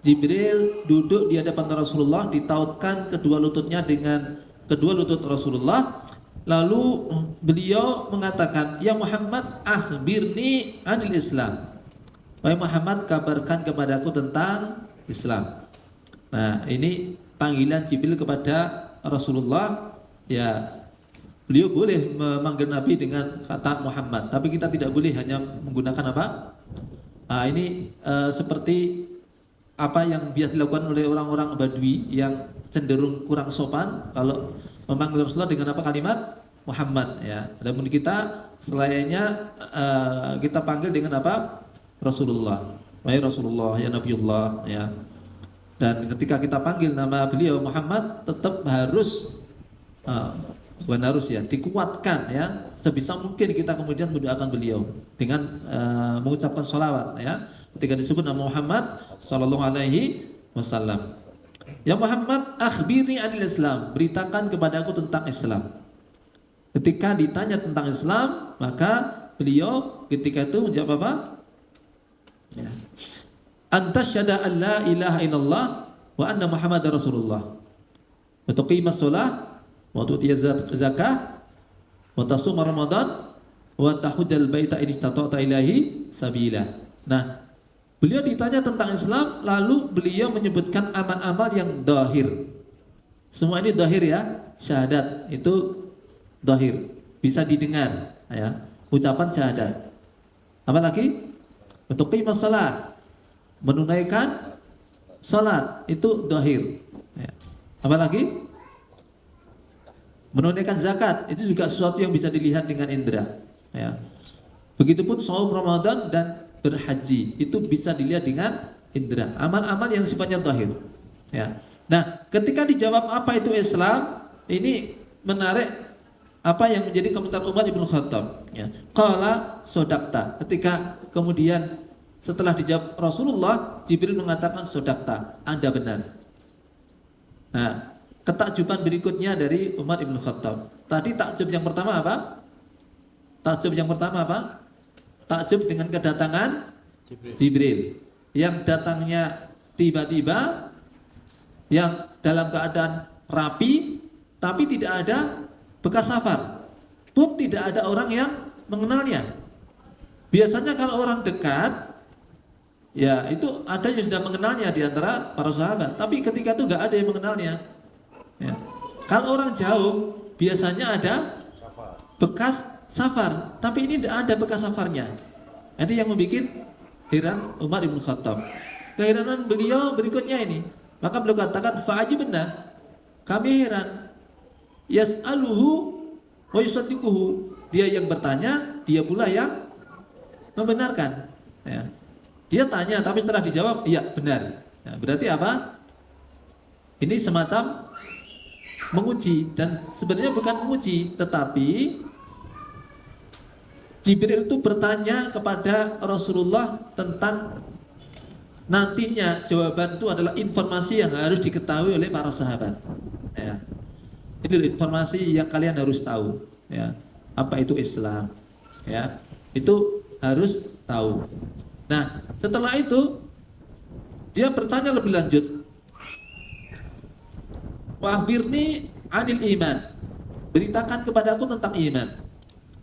Jibril duduk di hadapan Rasulullah, ditautkan kedua lututnya dengan kedua lutut Rasulullah. Lalu beliau mengatakan, "Ya Muhammad, akhbirni anil Islam." Wahai Muhammad, kabarkan kepadaku tentang Islam. Nah, ini panggilan Jibril kepada Rasulullah, ya. Beliau boleh memanggil Nabi dengan kata Muhammad, tapi kita tidak boleh hanya menggunakan apa? Ini seperti apa yang biasa dilakukan oleh orang-orang Badui yang cenderung kurang sopan kalau memanggil Rasulullah dengan apa? Kalimat Muhammad, ya. Namun kita selayaknya kita panggil dengan apa? Rasulullah. Wahai Rasulullah, ya Nabiullah, ya. Dan ketika kita panggil nama beliau Muhammad, tetap harus bukan harus ya, dikuatkan ya, sebisa mungkin kita kemudian mendoakan beliau dengan mengucapkan sholawat ya, ketika disebut nama Muhammad Sallallahu Alaihi Wasallam. Ya Muhammad, akhbirni anil Islam, beritakan kepadaku tentang Islam. Ketika ditanya tentang Islam, maka beliau ketika itu menjawab apa? Ya. Antasyhada an la ilaha illallah wa anna Muhammadar Rasulullah. Wa tuqimas shalah wa tu'tiyaz zakah wa tasuma Ramadan wa tahujjal baita in istata'ta ilahi sabila. Nah, beliau ditanya tentang Islam, lalu beliau menyebutkan amal-amal yang zahir. Semua ini zahir ya, syahadat itu zahir, bisa didengar ya, ucapan syahadat. Apalagi untuk qimas shalah, menunaikan salat itu zahir ya. Apalagi menunaikan zakat itu juga sesuatu yang bisa dilihat dengan indera ya. Begitupun shaum Ramadan dan berhaji itu bisa dilihat dengan indera, amal-amal yang sifatnya zahir ya. Nah, ketika dijawab apa itu Islam, ini menarik apa yang menjadi komentar Umar ibn Khattab ya. Qala sodakta, ketika kemudian setelah dijawab Rasulullah, Jibril mengatakan sodakta, Anda benar. Nah, ketakjuban berikutnya dari Umar ibn Khattab. Tadi takjub yang pertama apa? Takjub yang pertama apa? Takjub dengan kedatangan Jibril. Yang datangnya tiba-tiba, yang dalam keadaan rapi, tapi tidak ada bekas safar. Pun tidak ada orang yang mengenalnya. Biasanya kalau orang dekat, ya itu ada yang sudah mengenalnya di antara para sahabat. Tapi ketika itu nggak ada yang mengenalnya. Ya. Kalau orang jauh biasanya ada bekas safar, tapi ini tidak ada bekas safarnya. Itu yang membuat heran Umar ibn Khattab. Keheranan beliau berikutnya ini, maka beliau katakan fa'ajibna, kami heran. Yas'aluhu wa yusaddiquhu, dia yang bertanya, dia pula yang membenarkan. Ya. Dia tanya, tapi setelah dijawab, iya benar. Ya, berarti apa? Ini semacam menguji, dan sebenarnya bukan menguji, tetapi Jibril itu bertanya kepada Rasulullah tentang nantinya jawaban itu adalah informasi yang harus diketahui oleh para sahabat. Ya. Itu informasi yang kalian harus tahu. Ya. Apa itu Islam? Ya. Itu harus tahu. Nah, setelah itu dia bertanya lebih lanjut. Wahbirni anil iman, beritakan kepadaku tentang iman.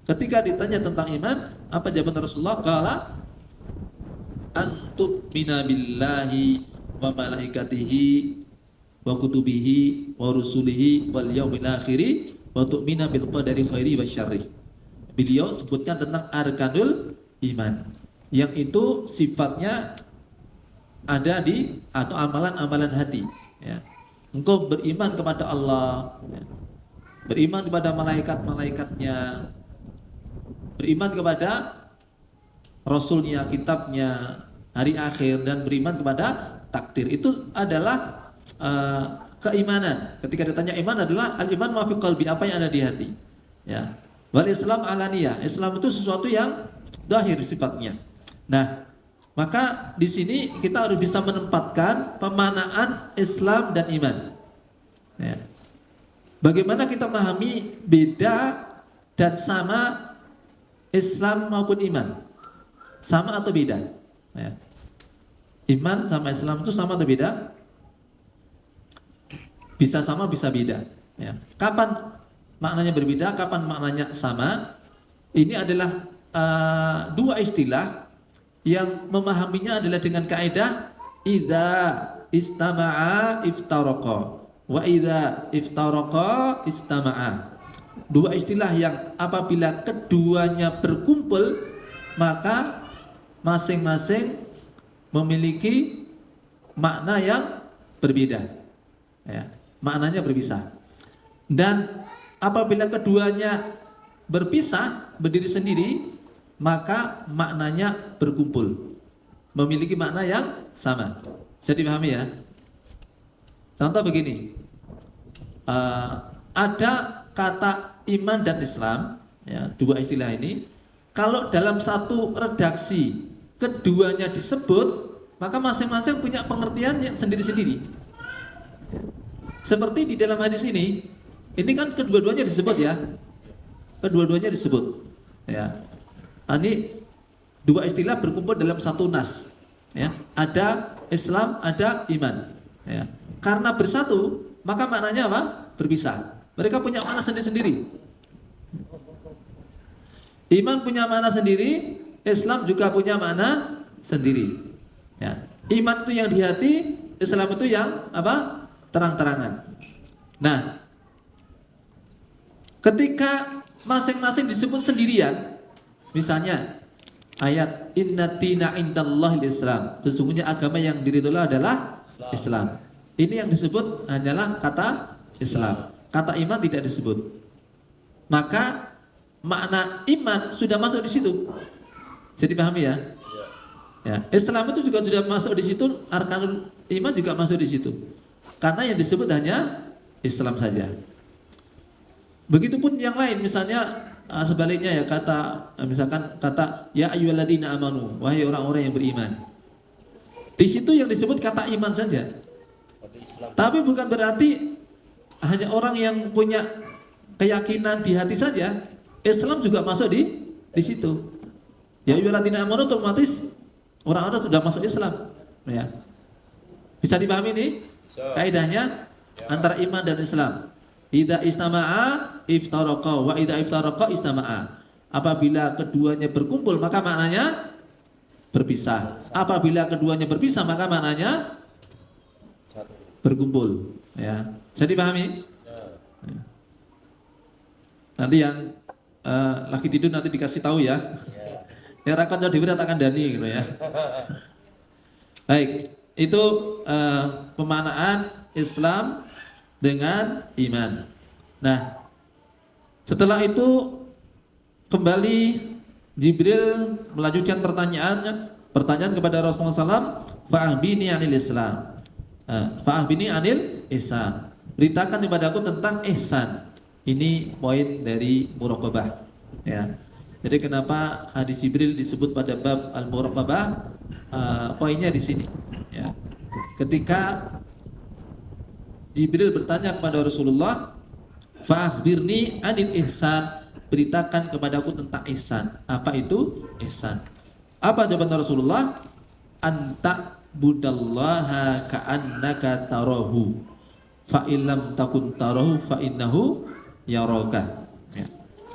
Ketika ditanya tentang iman, apa jawaban Rasulullah? Qala antu'mina billahi wa malaikatihi wa kutubihi wa rusulihi wal yaumil akhiri wa tu'mina bil qadari khairi wa syarri. Beliau sebutkan tentang arkanul iman, yang itu sifatnya ada di atau amalan-amalan hati ya. Engkau beriman kepada Allah ya. Beriman kepada malaikat-malaikatnya, beriman kepada Rasulnya, kitabnya, hari akhir, dan beriman kepada takdir. Itu adalah keimanan. Ketika ditanya iman adalah al-iman ma fi qalbi, apa yang ada di hati ya. Wal Islam alaniyah, Islam itu sesuatu yang zahir sifatnya. Nah, maka di sini kita harus bisa menempatkan pemanaan Islam dan iman. Ya. Bagaimana kita memahami beda dan sama Islam maupun iman? Sama atau beda? Ya. Iman sama Islam itu sama atau beda? Bisa sama, bisa beda. Ya. Kapan maknanya berbeda? Kapan maknanya sama? Ini adalah dua istilah yang memahaminya adalah dengan kaidah idza istama'a iftaraqa wa idza iftaraqa istama'a. Dua istilah yang apabila keduanya berkumpul maka masing-masing memiliki makna yang berbeda ya, maknanya berpisah. Dan apabila keduanya berpisah, berdiri sendiri, maka maknanya berkumpul, memiliki makna yang sama. Bisa dipahami ya? Contoh begini, ada kata iman dan Islam, ya, dua istilah ini, kalau dalam satu redaksi keduanya disebut, maka masing-masing punya pengertian yang sendiri-sendiri. Seperti di dalam hadis ini kan kedua-duanya disebut ya, kedua-duanya disebut. Ya, ini dua istilah berkumpul dalam satu nas. Ya, ada Islam, ada iman. Ya, karena bersatu, maka maknanya apa? Berpisah. Mereka punya makna sendiri-sendiri. Iman punya makna sendiri, Islam juga punya makna sendiri. Ya. Iman itu yang di hati, Islam itu yang apa? Terang-terangan. Nah, ketika masing-masing disebut sendirian, misalnya ayat inna dina indallahil Islam, sesungguhnya agama yang diridhoi adalah Islam. Ini yang disebut hanyalah kata Islam. Kata iman tidak disebut. Maka makna iman sudah masuk di situ. Jadi pahami ya? Ya, Islam itu juga sudah masuk di situ, arkanul iman juga masuk di situ. Karena yang disebut hanya Islam saja. Begitupun yang lain, misalnya sebaliknya ya, misalkan kata ya ayyuhalladzina amanu, wahai orang-orang yang beriman. Di situ yang disebut kata iman saja. Tapi bukan berarti hanya orang yang punya keyakinan di hati saja. Islam juga masuk di situ. Ya ayyuhalladzina amanu, otomatis orang-orang sudah masuk Islam. Ya. Bisa dipahami nih? Kaidahnya antara iman dan Islam. Idza istama'a iftaraqa wa idza iftaraqa istama'a. Apabila keduanya berkumpul maka maknanya berpisah. Apabila keduanya berpisah maka maknanya berkumpul. Ya. Bisa dipahami? Ya. Nanti yang lagi tidur nanti dikasih tahu ya. Ya rakan jadi berat akan dani gitu ya. Baik, itu pemaknaan Islam dengan iman. Nah, setelah itu kembali Jibril melanjutkan pertanyaan kepada Rasulullah SAW, fa'ahbini anil Islam. Fa'ahbini anil ihsan. Beritakan kepada aku tentang ihsan. Ini poin dari muraqabah. Ya. Jadi kenapa hadis Jibril disebut pada bab al-muraqabah? Poinnya di sini. Ya. Ketika Jibril bertanya kepada Rasulullah, fa'akhbirni anil ihsan, beritakan kepadaku tentang ihsan. Apa itu ihsan? Apa jawaban Rasulullah? Anta budallaha ka'annaka tarahu, fa illam takun tarahu fa innahu yaraka. Ya.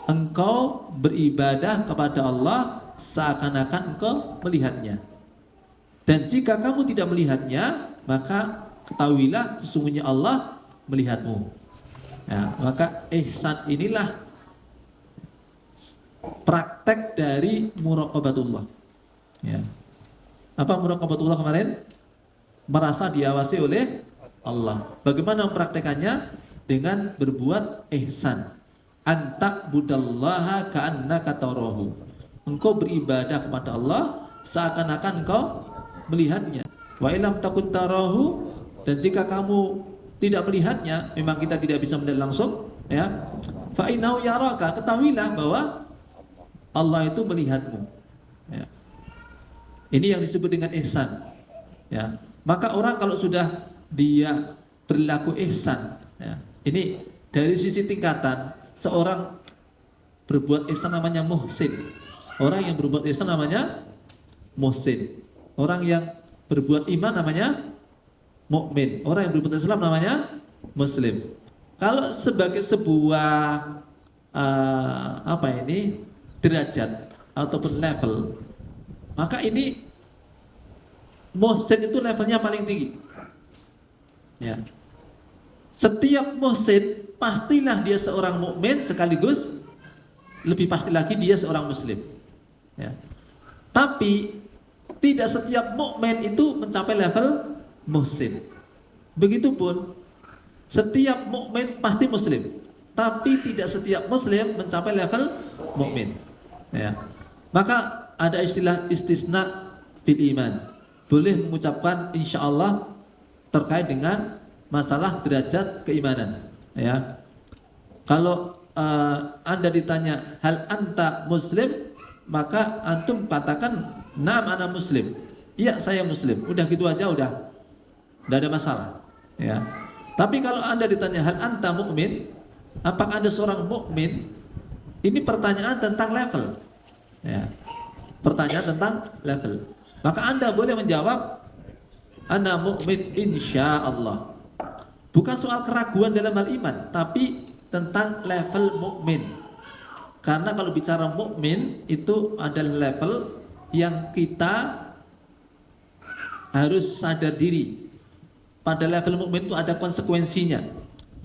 Engkau beribadah kepada Allah seakan-akan engkau melihatnya. Dan jika kamu tidak melihatnya, maka ketahuilah sesungguhnya Allah melihatmu. Ya, maka ihsan inilah praktek dari muraqabatullah. Ya. Apa muraqabatullah kemarin? Merasa diawasi oleh Allah. Bagaimana mempraktekannya? Dengan berbuat ihsan. Anta budallaha ka'annaka tarahu. Engkau beribadah kepada Allah seakan-akan engkau melihatnya. Wa ilam takun tarahu, dan jika kamu tidak melihatnya, memang kita tidak bisa melihat langsung, ya. Fa innahu yaraka, ketahuilah bahwa Allah itu melihatmu. Ya. Ini yang disebut dengan ihsan. Ya. Maka orang kalau sudah dia berlaku ihsan, ya. Ini dari sisi tingkatan seorang berbuat ihsan namanya muhsin. Orang yang berbuat ihsan namanya muhsin. Orang yang berbuat iman namanya mukmin. Orang yang berbuat Islam namanya muslim. Kalau sebagai sebuah derajat ataupun level, maka ini muhsin itu levelnya paling tinggi. Ya. Setiap muhsin pastilah dia seorang mukmin, sekaligus lebih pasti lagi dia seorang muslim. Ya. Tapi tidak setiap mukmin itu mencapai level muhsin. Begitupun setiap mukmin pasti muslim, tapi tidak setiap muslim mencapai level mukmin. Ya. Maka ada istilah istisna fil iman. Boleh mengucapkan insyaallah terkait dengan masalah derajat keimanan. Ya. Kalau Anda ditanya hal anta muslim, maka antum katakan na'am ana muslim. Iya, saya muslim. Udah gitu aja udah. Enggak ada masalah, ya. Tapi kalau Anda ditanya hal anta mukmin, apakah Anda seorang mukmin? Ini pertanyaan tentang level. Ya. Pertanyaan tentang level. Maka Anda boleh menjawab ana mukmin insyaallah. Bukan soal keraguan dalam hal iman, tapi tentang level mukmin. Karena kalau bicara mukmin itu adalah level yang kita harus sadar diri. Pada level mukmin itu ada konsekuensinya.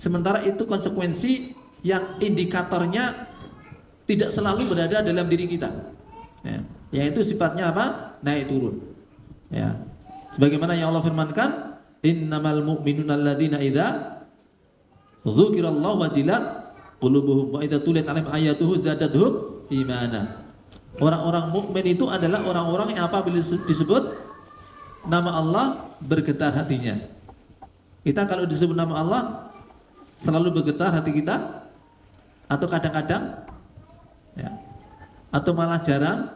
Sementara itu konsekuensi yang indikatornya tidak selalu berada dalam diri kita. Ya. Yaitu sifatnya apa? Naik turun. Ya. Sebagaimana yang Allah firmankan, innamal mu'minuna alladzina idza dzukirallahu wajilat qulubuhum wa idza tuliyat 'alaihim ayatuhu zadatuhum imana. Orang-orang mukmin itu adalah orang-orang yang apabila disebut nama Allah bergetar hatinya. Kita kalau disebut nama Allah selalu bergetar hati kita atau kadang-kadang ya, atau malah jarang.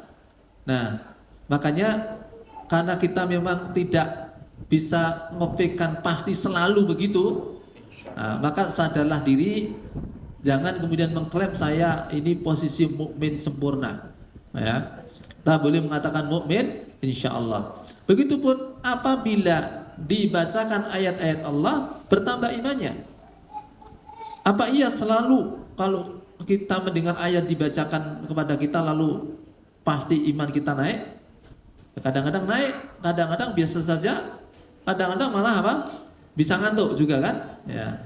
Nah, makanya karena kita memang tidak bisa ngefikkan pasti selalu begitu, maka sadarlah diri, jangan kemudian mengklaim saya ini posisi mukmin sempurna. Ya, kita boleh mengatakan mukmin insyaallah. Begitupun apabila dibacakan ayat-ayat Allah bertambah imannya. Apa iya selalu kalau kita mendengar ayat dibacakan kepada kita lalu pasti iman kita naik? Kadang-kadang naik, kadang-kadang biasa saja, kadang-kadang malah apa? Bisa ngantuk juga kan? Ya.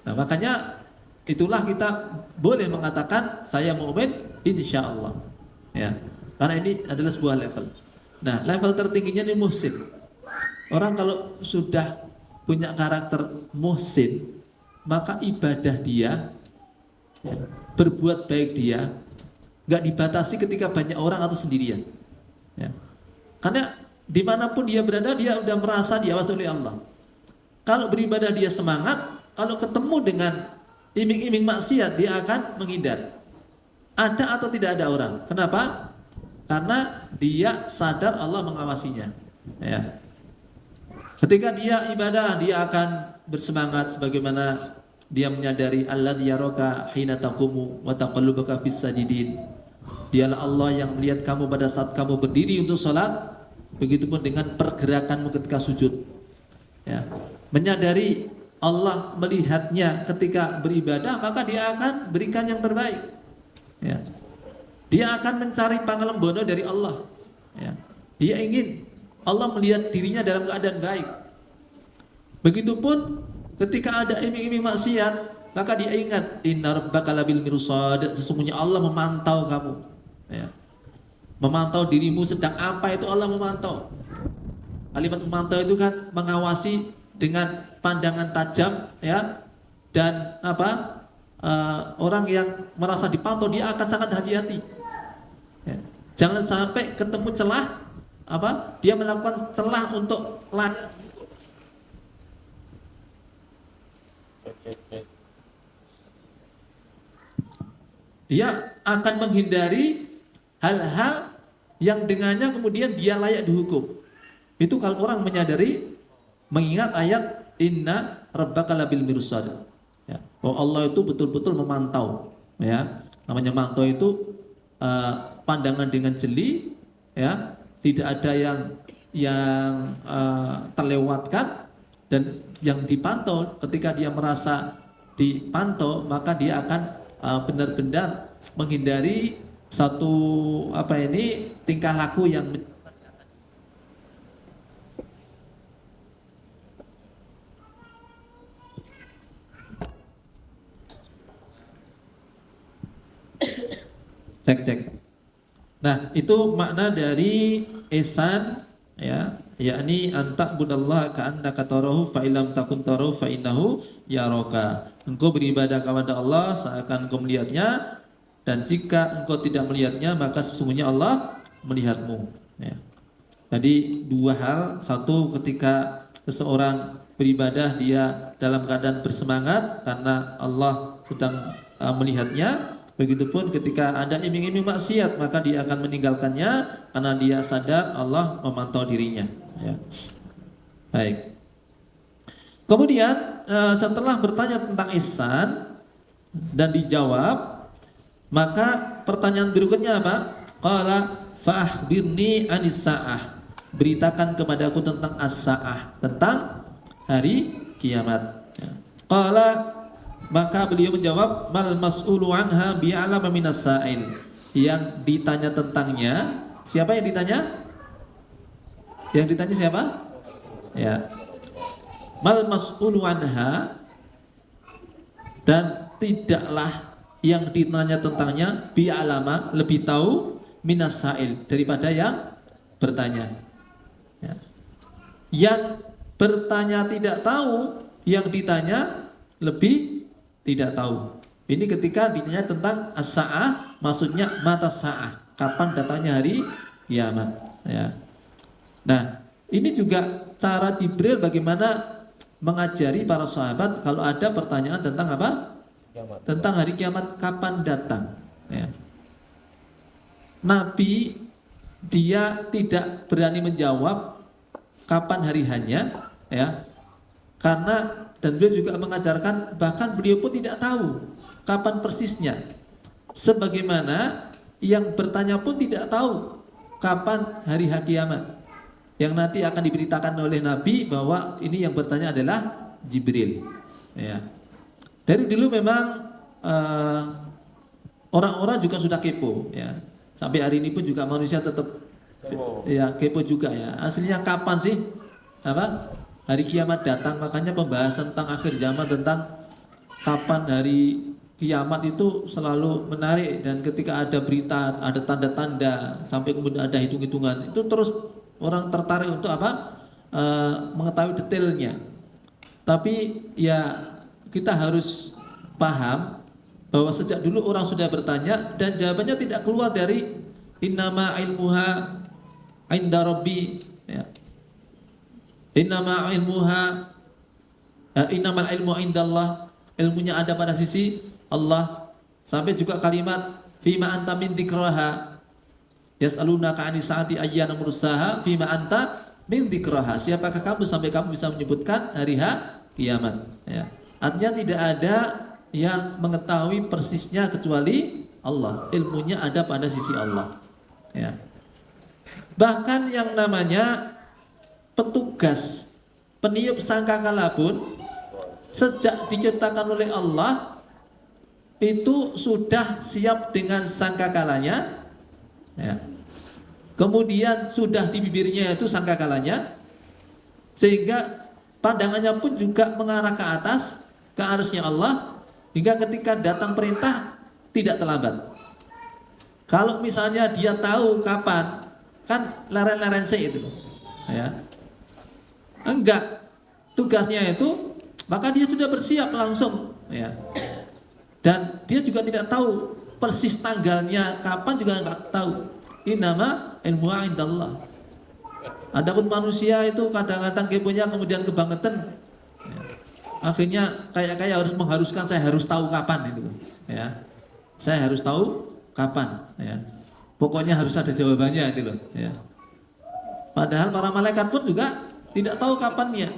Nah, makanya itulah kita boleh mengatakan saya mukmin insyaallah. Ya. Karena ini adalah sebuah level. Nah, level tertingginya ini muhsin. Orang kalau sudah punya karakter muhsin, maka ibadah dia, ya, berbuat baik dia, nggak dibatasi ketika banyak orang atau sendirian. Ya. Karena dimanapun dia berada, dia udah merasa diawasi oleh Allah. Kalau beribadah dia semangat, kalau ketemu dengan iming-iming maksiat dia akan menghindar. Ada atau tidak ada orang? Kenapa? Karena dia sadar Allah mengawasinya. Ya. Ketika dia ibadah, dia akan bersemangat sebagaimana dia menyadari alladzi yaraka hina taqumu wa taqallubaka fis sajidin. Dialah Allah yang melihat kamu pada saat kamu berdiri untuk salat, begitupun dengan pergerakanmu ketika sujud. Ya. Menyadari Allah melihatnya ketika beribadah, maka dia akan berikan yang terbaik. Ya. Dia akan mencari pangalembono dari Allah. Ya. Dia ingin Allah melihat dirinya dalam keadaan baik. Begitupun ketika ada iming-iming maksiat, maka dia ingat inna rabbaka labil mirsad, sesungguhnya Allah memantau kamu. Ya. Memantau dirimu sedang apa itu Allah memantau. Kalimat memantau itu kan mengawasi dengan pandangan tajam, ya. Dan apa? Orang yang merasa dipantau dia akan sangat hati-hati. Ya. Jangan sampai ketemu celah apa? Dia melakukan celah untuk dia akan menghindari hal-hal yang dengannya kemudian dia layak dihukum. Itu kalau orang menyadari, mengingat ayat inna rabbaka labil mirsad. Ya. Oh, Allah itu betul-betul memantau. Ya. Namanya mantau itu pandangan dengan jeli, ya. Tidak ada yang terlewatkan, dan yang dipantau ketika dia merasa dipantau maka dia akan benar-benar menghindari satu tingkah laku yang cek. Nah, itu makna dari ihsan, ya, yakni anta'budallaha ka'annaka tarahu fa illam takun tarahu fa innahu yaraka. Engkau beribadah kepada Allah seakan engkau melihatnya, dan jika engkau tidak melihatnya maka sesungguhnya Allah melihatmu. Ya. Jadi dua hal, satu ketika seseorang beribadah dia dalam keadaan bersemangat karena Allah sedang melihatnya. Begitupun ketika ada iming-iming maksiat, maka dia akan meninggalkannya karena dia sadar Allah memantau dirinya. Ya. Baik. Kemudian setelah bertanya tentang ihsan dan dijawab, maka pertanyaan berikutnya apa? Qala fa'akhbirni anis sa'ah. Beritakan kepadaku tentang as-sa'ah, tentang hari kiamat. Ya. Qala, maka beliau menjawab, mal mas'ulu anha bi'alama minas sa'il. Yang ditanya tentangnya, siapa yang ditanya? Yang ditanya siapa? Ya. Mal mas'ulu anha, dan tidaklah yang ditanya tentangnya bi'alama, lebih tahu minas sa'il, daripada yang bertanya. Ya. Yang bertanya tidak tahu, yang ditanya lebih tidak tahu. Ini ketika ditanya tentang as-sa'ah, maksudnya mata sa'ah, kapan datangnya hari kiamat. Ya. Nah, ini juga cara Jibril bagaimana mengajari para sahabat kalau ada pertanyaan tentang apa? Kiamat. Tentang hari kiamat kapan datang. Ya. Nabi dia tidak berani menjawab kapan hari hanya, ya, karena dan beliau juga mengajarkan, bahkan beliau pun tidak tahu kapan persisnya. Sebagaimana yang bertanya pun tidak tahu kapan hari kiamat. Yang nanti akan diberitakan oleh Nabi bahwa ini yang bertanya adalah Jibril. Ya. Dari dulu memang orang-orang juga sudah kepo. Ya. Sampai hari ini pun juga manusia tetap ya kepo juga ya. Aslinya kapan sih apa hari kiamat datang? Makanya pembahasan tentang akhir zaman, tentang kapan hari kiamat itu selalu menarik. Dan ketika ada berita, ada tanda-tanda, sampai kemudian ada hitung-hitungan, itu terus orang tertarik untuk apa? Mengetahui detailnya. Tapi ya kita harus paham bahwa sejak dulu orang sudah bertanya dan jawabannya tidak keluar dari innama ilmuha inda rabbi, ya. Innamal ilmu indallah, ilmunya ada pada sisi Allah. Sampai juga kalimat fima anta min dzikraha yas'alunaka 'anis saati ayyana mursaha fima anta min dzikraha. Siapakah kamu sampai kamu bisa menyebutkan hari kiamat, ya. Artinya tidak ada yang mengetahui persisnya kecuali Allah. Ilmunya ada pada sisi Allah, ya. Bahkan yang namanya petugas peniup sangkakala pun sejak diciptakan oleh Allah itu sudah siap dengan sangkakalanya, ya. Kemudian sudah di bibirnya itu sangkakalanya, sehingga pandangannya pun juga mengarah ke atas, ke arasnya Allah, hingga ketika datang perintah tidak terlambat. Kalau misalnya dia tahu kapan, kan leren-leren itu, ya. Enggak, tugasnya itu maka dia sudah bersiap langsung, ya. Dan dia juga tidak tahu persis tanggalnya kapan, juga enggak tahu. Innama ilmu indallah. Adapun manusia itu kadang-kadang keponya kemudian kebangetan, ya. Akhirnya kayak harus mengharuskan saya harus tahu kapan itu, ya. Saya harus tahu kapan, ya. Pokoknya harus ada jawabannya itu loh, ya. Padahal para malaikat pun juga tidak tahu kapannya.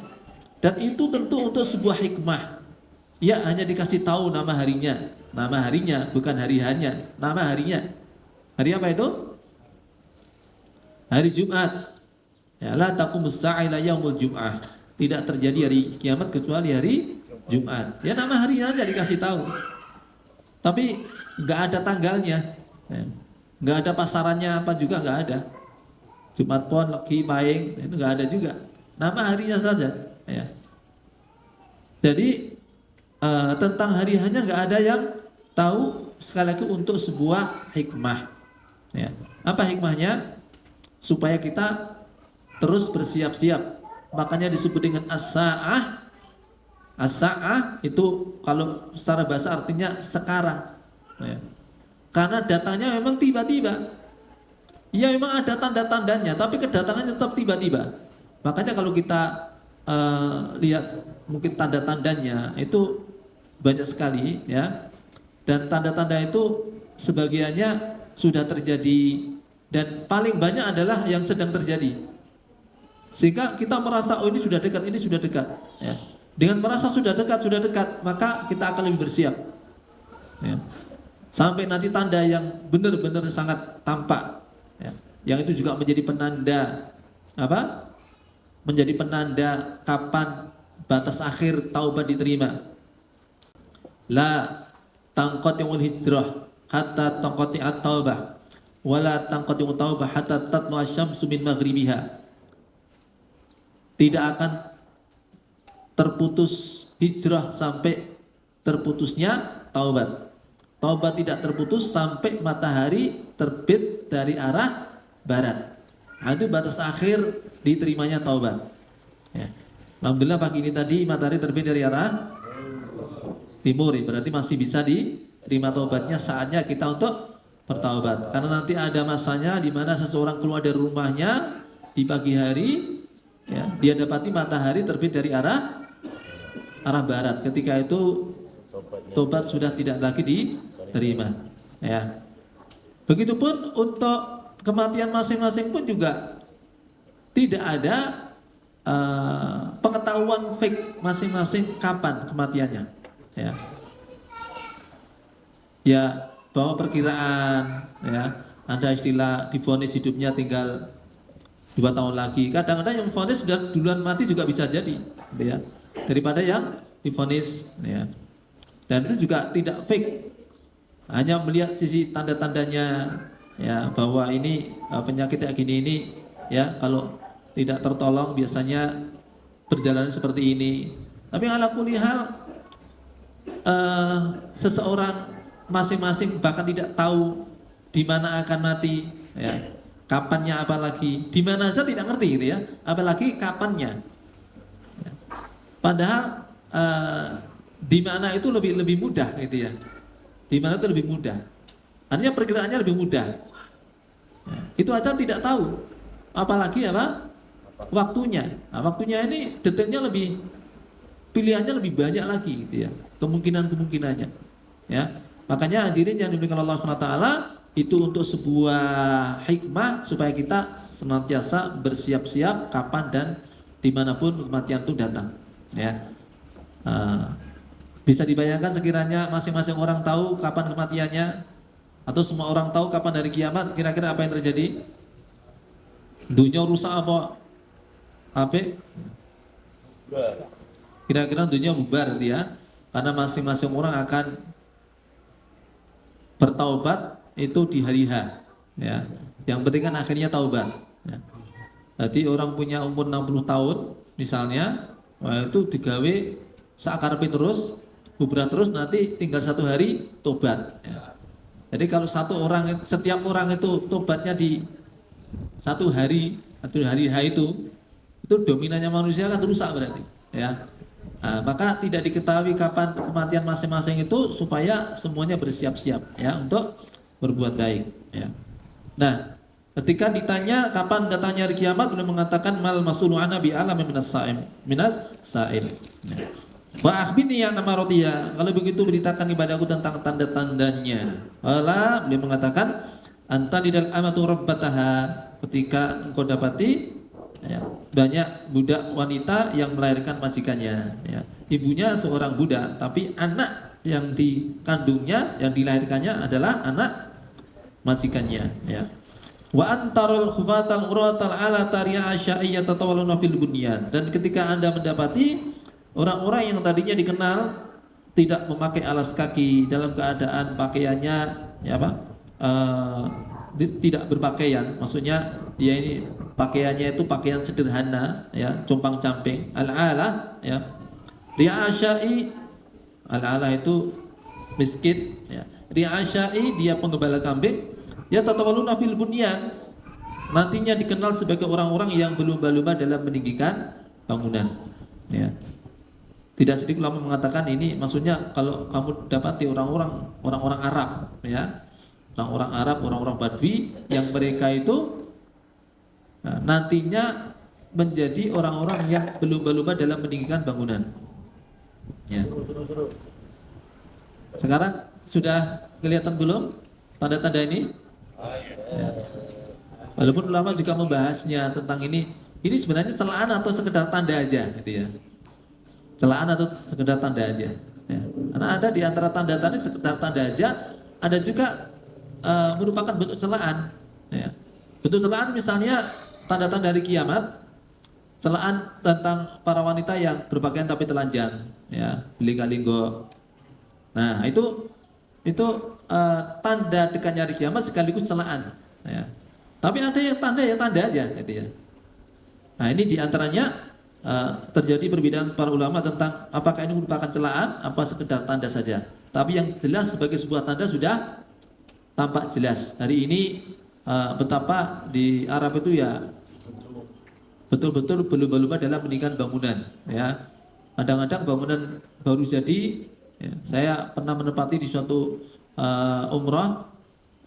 Dan itu tentu untuk sebuah hikmah. Ya, hanya dikasih tahu nama harinya. Nama harinya, bukan hari hanya. Nama harinya. Hari apa itu? Hari Jumat. Ya, la taqumus sa'a illa yaumul jum'ah. Tidak terjadi hari kiamat kecuali hari Jumat. Ya, nama harinya aja dikasih tahu. Tapi enggak ada tanggalnya. Ya. Enggak ada pasarannya apa juga enggak ada. Jumat Pon, Legi, Paing, itu enggak ada juga. Nama harinya saja, ya. Jadi tentang hari hanya enggak ada yang tahu, sekali lagi untuk sebuah hikmah, ya. Apa hikmahnya? Supaya kita terus bersiap-siap. Makanya disebut dengan as-sa'ah. As-sa'ah itu kalau secara bahasa artinya sekarang, ya. Karena datangnya memang tiba-tiba. Ya memang ada tanda-tandanya, tapi kedatangannya tetap tiba-tiba. Makanya kalau kita lihat mungkin tanda-tandanya itu banyak sekali, ya. Dan tanda-tanda itu sebagiannya sudah terjadi dan paling banyak adalah yang sedang terjadi. Sehingga kita merasa oh ini sudah dekat, ya. Dengan merasa sudah dekat, maka kita akan lebih bersiap. Ya. Sampai nanti tanda yang benar-benar sangat tampak, ya. Yang itu juga menjadi penanda apa? Menjadi penanda kapan batas akhir taubat diterima. La tanqati'ul hijrah hatta tanqati'at taubah wala tanqati'ut taubah hatta tatlu'a syamsu min maghribiha. Tidak akan terputus hijrah sampai terputusnya taubat. Taubat tidak terputus sampai matahari terbit dari arah barat. Nah, itu batas akhir diterimanya taubat. Ya. Alhamdulillah pagi ini tadi matahari terbit dari arah timur, berarti masih bisa diterima taubatnya. Saatnya kita untuk bertaubat. Karena nanti ada masanya di mana seseorang keluar dari rumahnya di pagi hari, ya, dia dapati matahari terbit dari arah barat. Ketika itu tobat sudah tidak lagi diterima, ya. Begitupun untuk kematian masing-masing pun juga tidak ada pengetahuan fix masing-masing kapan kematiannya, ya. Ya, bahwa perkiraan, ya, ada istilah divonis hidupnya tinggal 2 tahun lagi. Kadang-kadang yang vonis sudah duluan mati juga bisa jadi, ya, daripada yang divonis, ya. Dan itu juga tidak fake, hanya melihat sisi tanda-tandanya, ya, bahwa ini penyakit kayak gini ini, ya, kalau tidak tertolong biasanya berjalan seperti ini. Tapi ala kulli hal seseorang masing-masing bahkan tidak tahu di mana akan mati, ya. Kapannya apalagi, di mana saja tidak ngerti gitu, ya. Apalagi kapannya. Ya. Padahal di mana itu lebih mudah gitu, ya. Di mana itu lebih mudah. Artinya perkiraannya lebih mudah. Ya. Itu aja tidak tahu. Apalagi apa? Waktunya. Nah, waktunya ini detailnya lebih, pilihannya lebih banyak lagi gitu, ya. Kemungkinan-kemungkinannya. Ya. Makanya hadirin yang dimuliakan Allah SWT, itu untuk sebuah hikmah supaya kita senantiasa bersiap-siap kapan dan dimanapun kematian itu datang, ya. Bisa dibayangkan sekiranya masing-masing orang tahu kapan kematiannya, atau semua orang tahu kapan hari kiamat, kira-kira apa yang terjadi? Dunia rusak apa? Kira-kira dunia bubar, ya. Karena masing-masing orang akan bertaubat itu di hari H, ya. Yang penting kan akhirnya taubat, ya. Jadi orang punya umur 60 tahun misalnya, itu digawe sakarepe terus, bubar terus, nanti tinggal 1 hari tobat, ya. Jadi kalau setiap orang itu tobatnya di 1 hari atau hari H itu dominannya manusia kan rusak berarti, ya. Nah, maka tidak diketahui kapan kematian masing-masing itu supaya semuanya bersiap-siap, ya, untuk berbuat baik, ya. Nah, ketika ditanya kapan datangnya hari kiamat, beliau mengatakan mal mas'ulu anha bi'alam minas sa'il. Wa akhbirni ya namarodiya, kalau begitu beritakan kepadaku tentang tanda-tandanya. Wala, beliau mengatakan anta lidal amatu rabbataha, ketika engkau dapati, ya, banyak budak wanita yang melahirkan majikannya, ya. Ibunya seorang budak, tapi anak yang dikandungnya, yang dilahirkannya adalah anak majikannya, ya. Wa antarul khufatal uratal ala tariya asya'iyya tatawalluna fil bunyan, dan ketika Anda mendapati orang-orang yang tadinya dikenal tidak memakai alas kaki, dalam keadaan pakaiannya, ya, apa? Tidak berpakaian, maksudnya dia ini pakaiannya itu pakaian sederhana, ya, compang-camping, al-ala, ya. Ri'asyai, al-ala itu miskin, ya. Ri'asyai dia penggembala kambing, ya, tatawalluna fil bunyan, nantinya dikenal sebagai orang-orang yang berlomba-lomba dalam meninggikan bangunan, ya. Tidak sedikit ulama mengatakan ini maksudnya kalau kamu dapati orang-orang Arab, ya. Orang-orang Arab, orang-orang Badui yang mereka itu nantinya menjadi orang-orang yang berlomba-lomba dalam meninggikan bangunan, ya. Sekarang sudah kelihatan belum tanda-tanda ini? Ya. Walaupun ulama juga membahasnya tentang ini sebenarnya celaan atau sekedar tanda aja, gitu ya. Celaan atau sekedar tanda aja. Ya. Karena ada di antara tanda-tanda sekedar tanda aja, ada juga merupakan bentuk celaan. Ya. Bentuk celaan misalnya tanda-tanda hari kiamat, celaan tentang para wanita yang berpakaian tapi telanjang, ya, linggo. Nah itu tanda dekatnya hari kiamat sekaligus celaan. Ya. Tapi ada yang tanda aja, gitu ya. Nah ini diantaranya terjadi perbedaan para ulama tentang apakah ini merupakan celaan, apa sekedar tanda saja. Tapi yang jelas sebagai sebuah tanda sudah tampak jelas. Hari ini betapa di Arab itu ya betul-betul berlomba-lomba dalam meninggikan bangunan. Ya, kadang-kadang bangunan baru jadi. Ya, saya pernah menempati di suatu umrah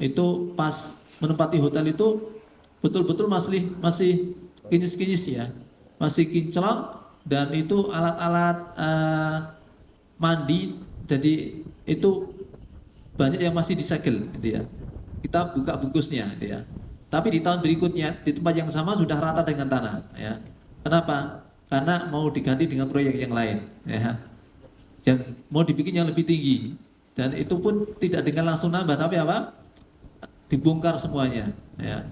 itu pas menempati hotel itu betul-betul masih kinis-kinis ya, masih kinclong dan itu alat-alat mandi, jadi itu banyak yang masih disegel, gitu ya. Kita buka bungkusnya, gitu ya. Tapi di tahun berikutnya di tempat yang sama sudah rata dengan tanah, ya. Kenapa? Karena mau diganti dengan proyek yang lain, ya. Yang mau dibikin yang lebih tinggi dan itu pun tidak dengan langsung nambah, tapi apa? Dibongkar semuanya, ya.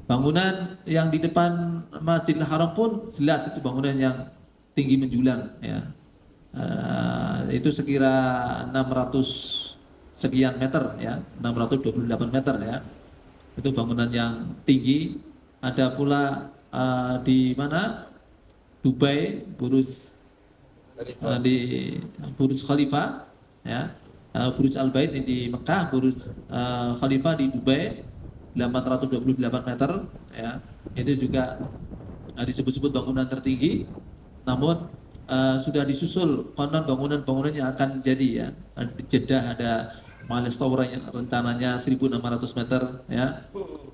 Bangunan yang di depan Masjidil Haram pun jelas itu bangunan yang tinggi menjulang, ya. Itu sekira 600 sekian meter, ya, 628 meter, ya. Itu bangunan yang tinggi. Ada pula di mana? Dubai, di Burj Khalifa, ya. Burj Al Bait di Mekah, Burj Khalifa di Dubai 828 meter, ya. Itu juga disebut-sebut bangunan tertinggi. Namun sudah disusul konon bangunan-bangunan yang akan jadi, ya. Di Jeddah ada Malice Tower yang rencananya 1.600 meter, ya.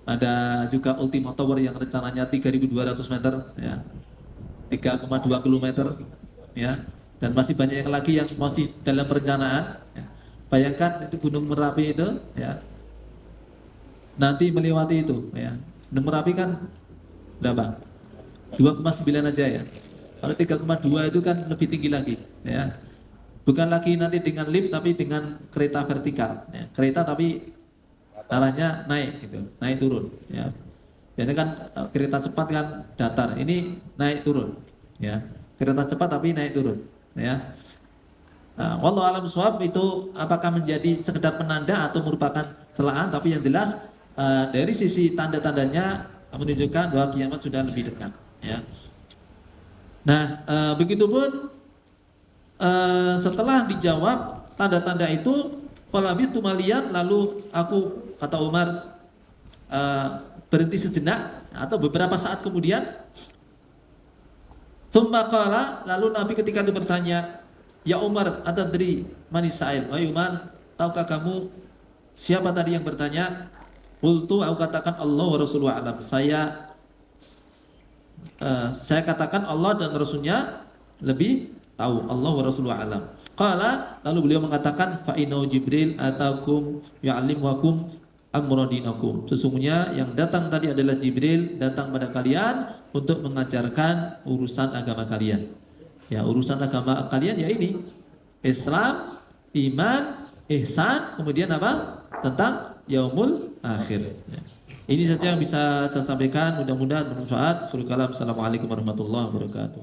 Ada juga Ultima Tower yang rencananya 3.200 meter, ya. 3,2 kilometer, ya. Dan masih banyak yang lagi yang masih dalam perencanaan, ya. Bayangkan itu Gunung Merapi itu, ya. Nanti melewati itu, ya. Gunung Merapi kan berapa? 2,9 aja, ya. Kalau 3,2 itu kan lebih tinggi lagi, ya. Bukan lagi nanti dengan lift tapi dengan kereta vertikal, ya. Kereta tapi arahnya naik gitu, naik turun, ya. Biasanya kan kereta cepat kan datar, ini naik turun, ya. Kereta cepat tapi naik turun, ya. Wallahu a'lam bishawab, itu apakah menjadi sekedar penanda atau merupakan celaan, tapi yang jelas dari sisi tanda-tandanya menunjukkan bahwa kiamat sudah lebih dekat, ya. Nah, begitupun setelah dijawab tanda-tanda itu, falabitu malian, lalu aku, kata Umar, berhenti sejenak atau beberapa saat kemudian. Tsumma qala, lalu Nabi ketika itu bertanya, ya Umar, atadri manisail, wahai Umar, tahukah kamu siapa tadi yang bertanya? Qultu, aku katakan Allah wa Rasuluhu a'lam. Saya katakan Allah dan Rasulnya lebih tahu. Allah wa Rasuluhu a'lam. Qala, lalu beliau mengatakan, fa inau Jibril atakum ya'allimukum amradinakum. Sesungguhnya yang datang tadi adalah Jibril, datang pada kalian untuk mengajarkan urusan agama kalian. Ya, urusan agama kalian ya ini Islam, iman, ihsan, kemudian apa? Tentang yaumul akhir. Ya. Ini saja yang bisa saya sampaikan, mudah-mudahan bermanfaat. Assalamualaikum warahmatullahi wabarakatuh.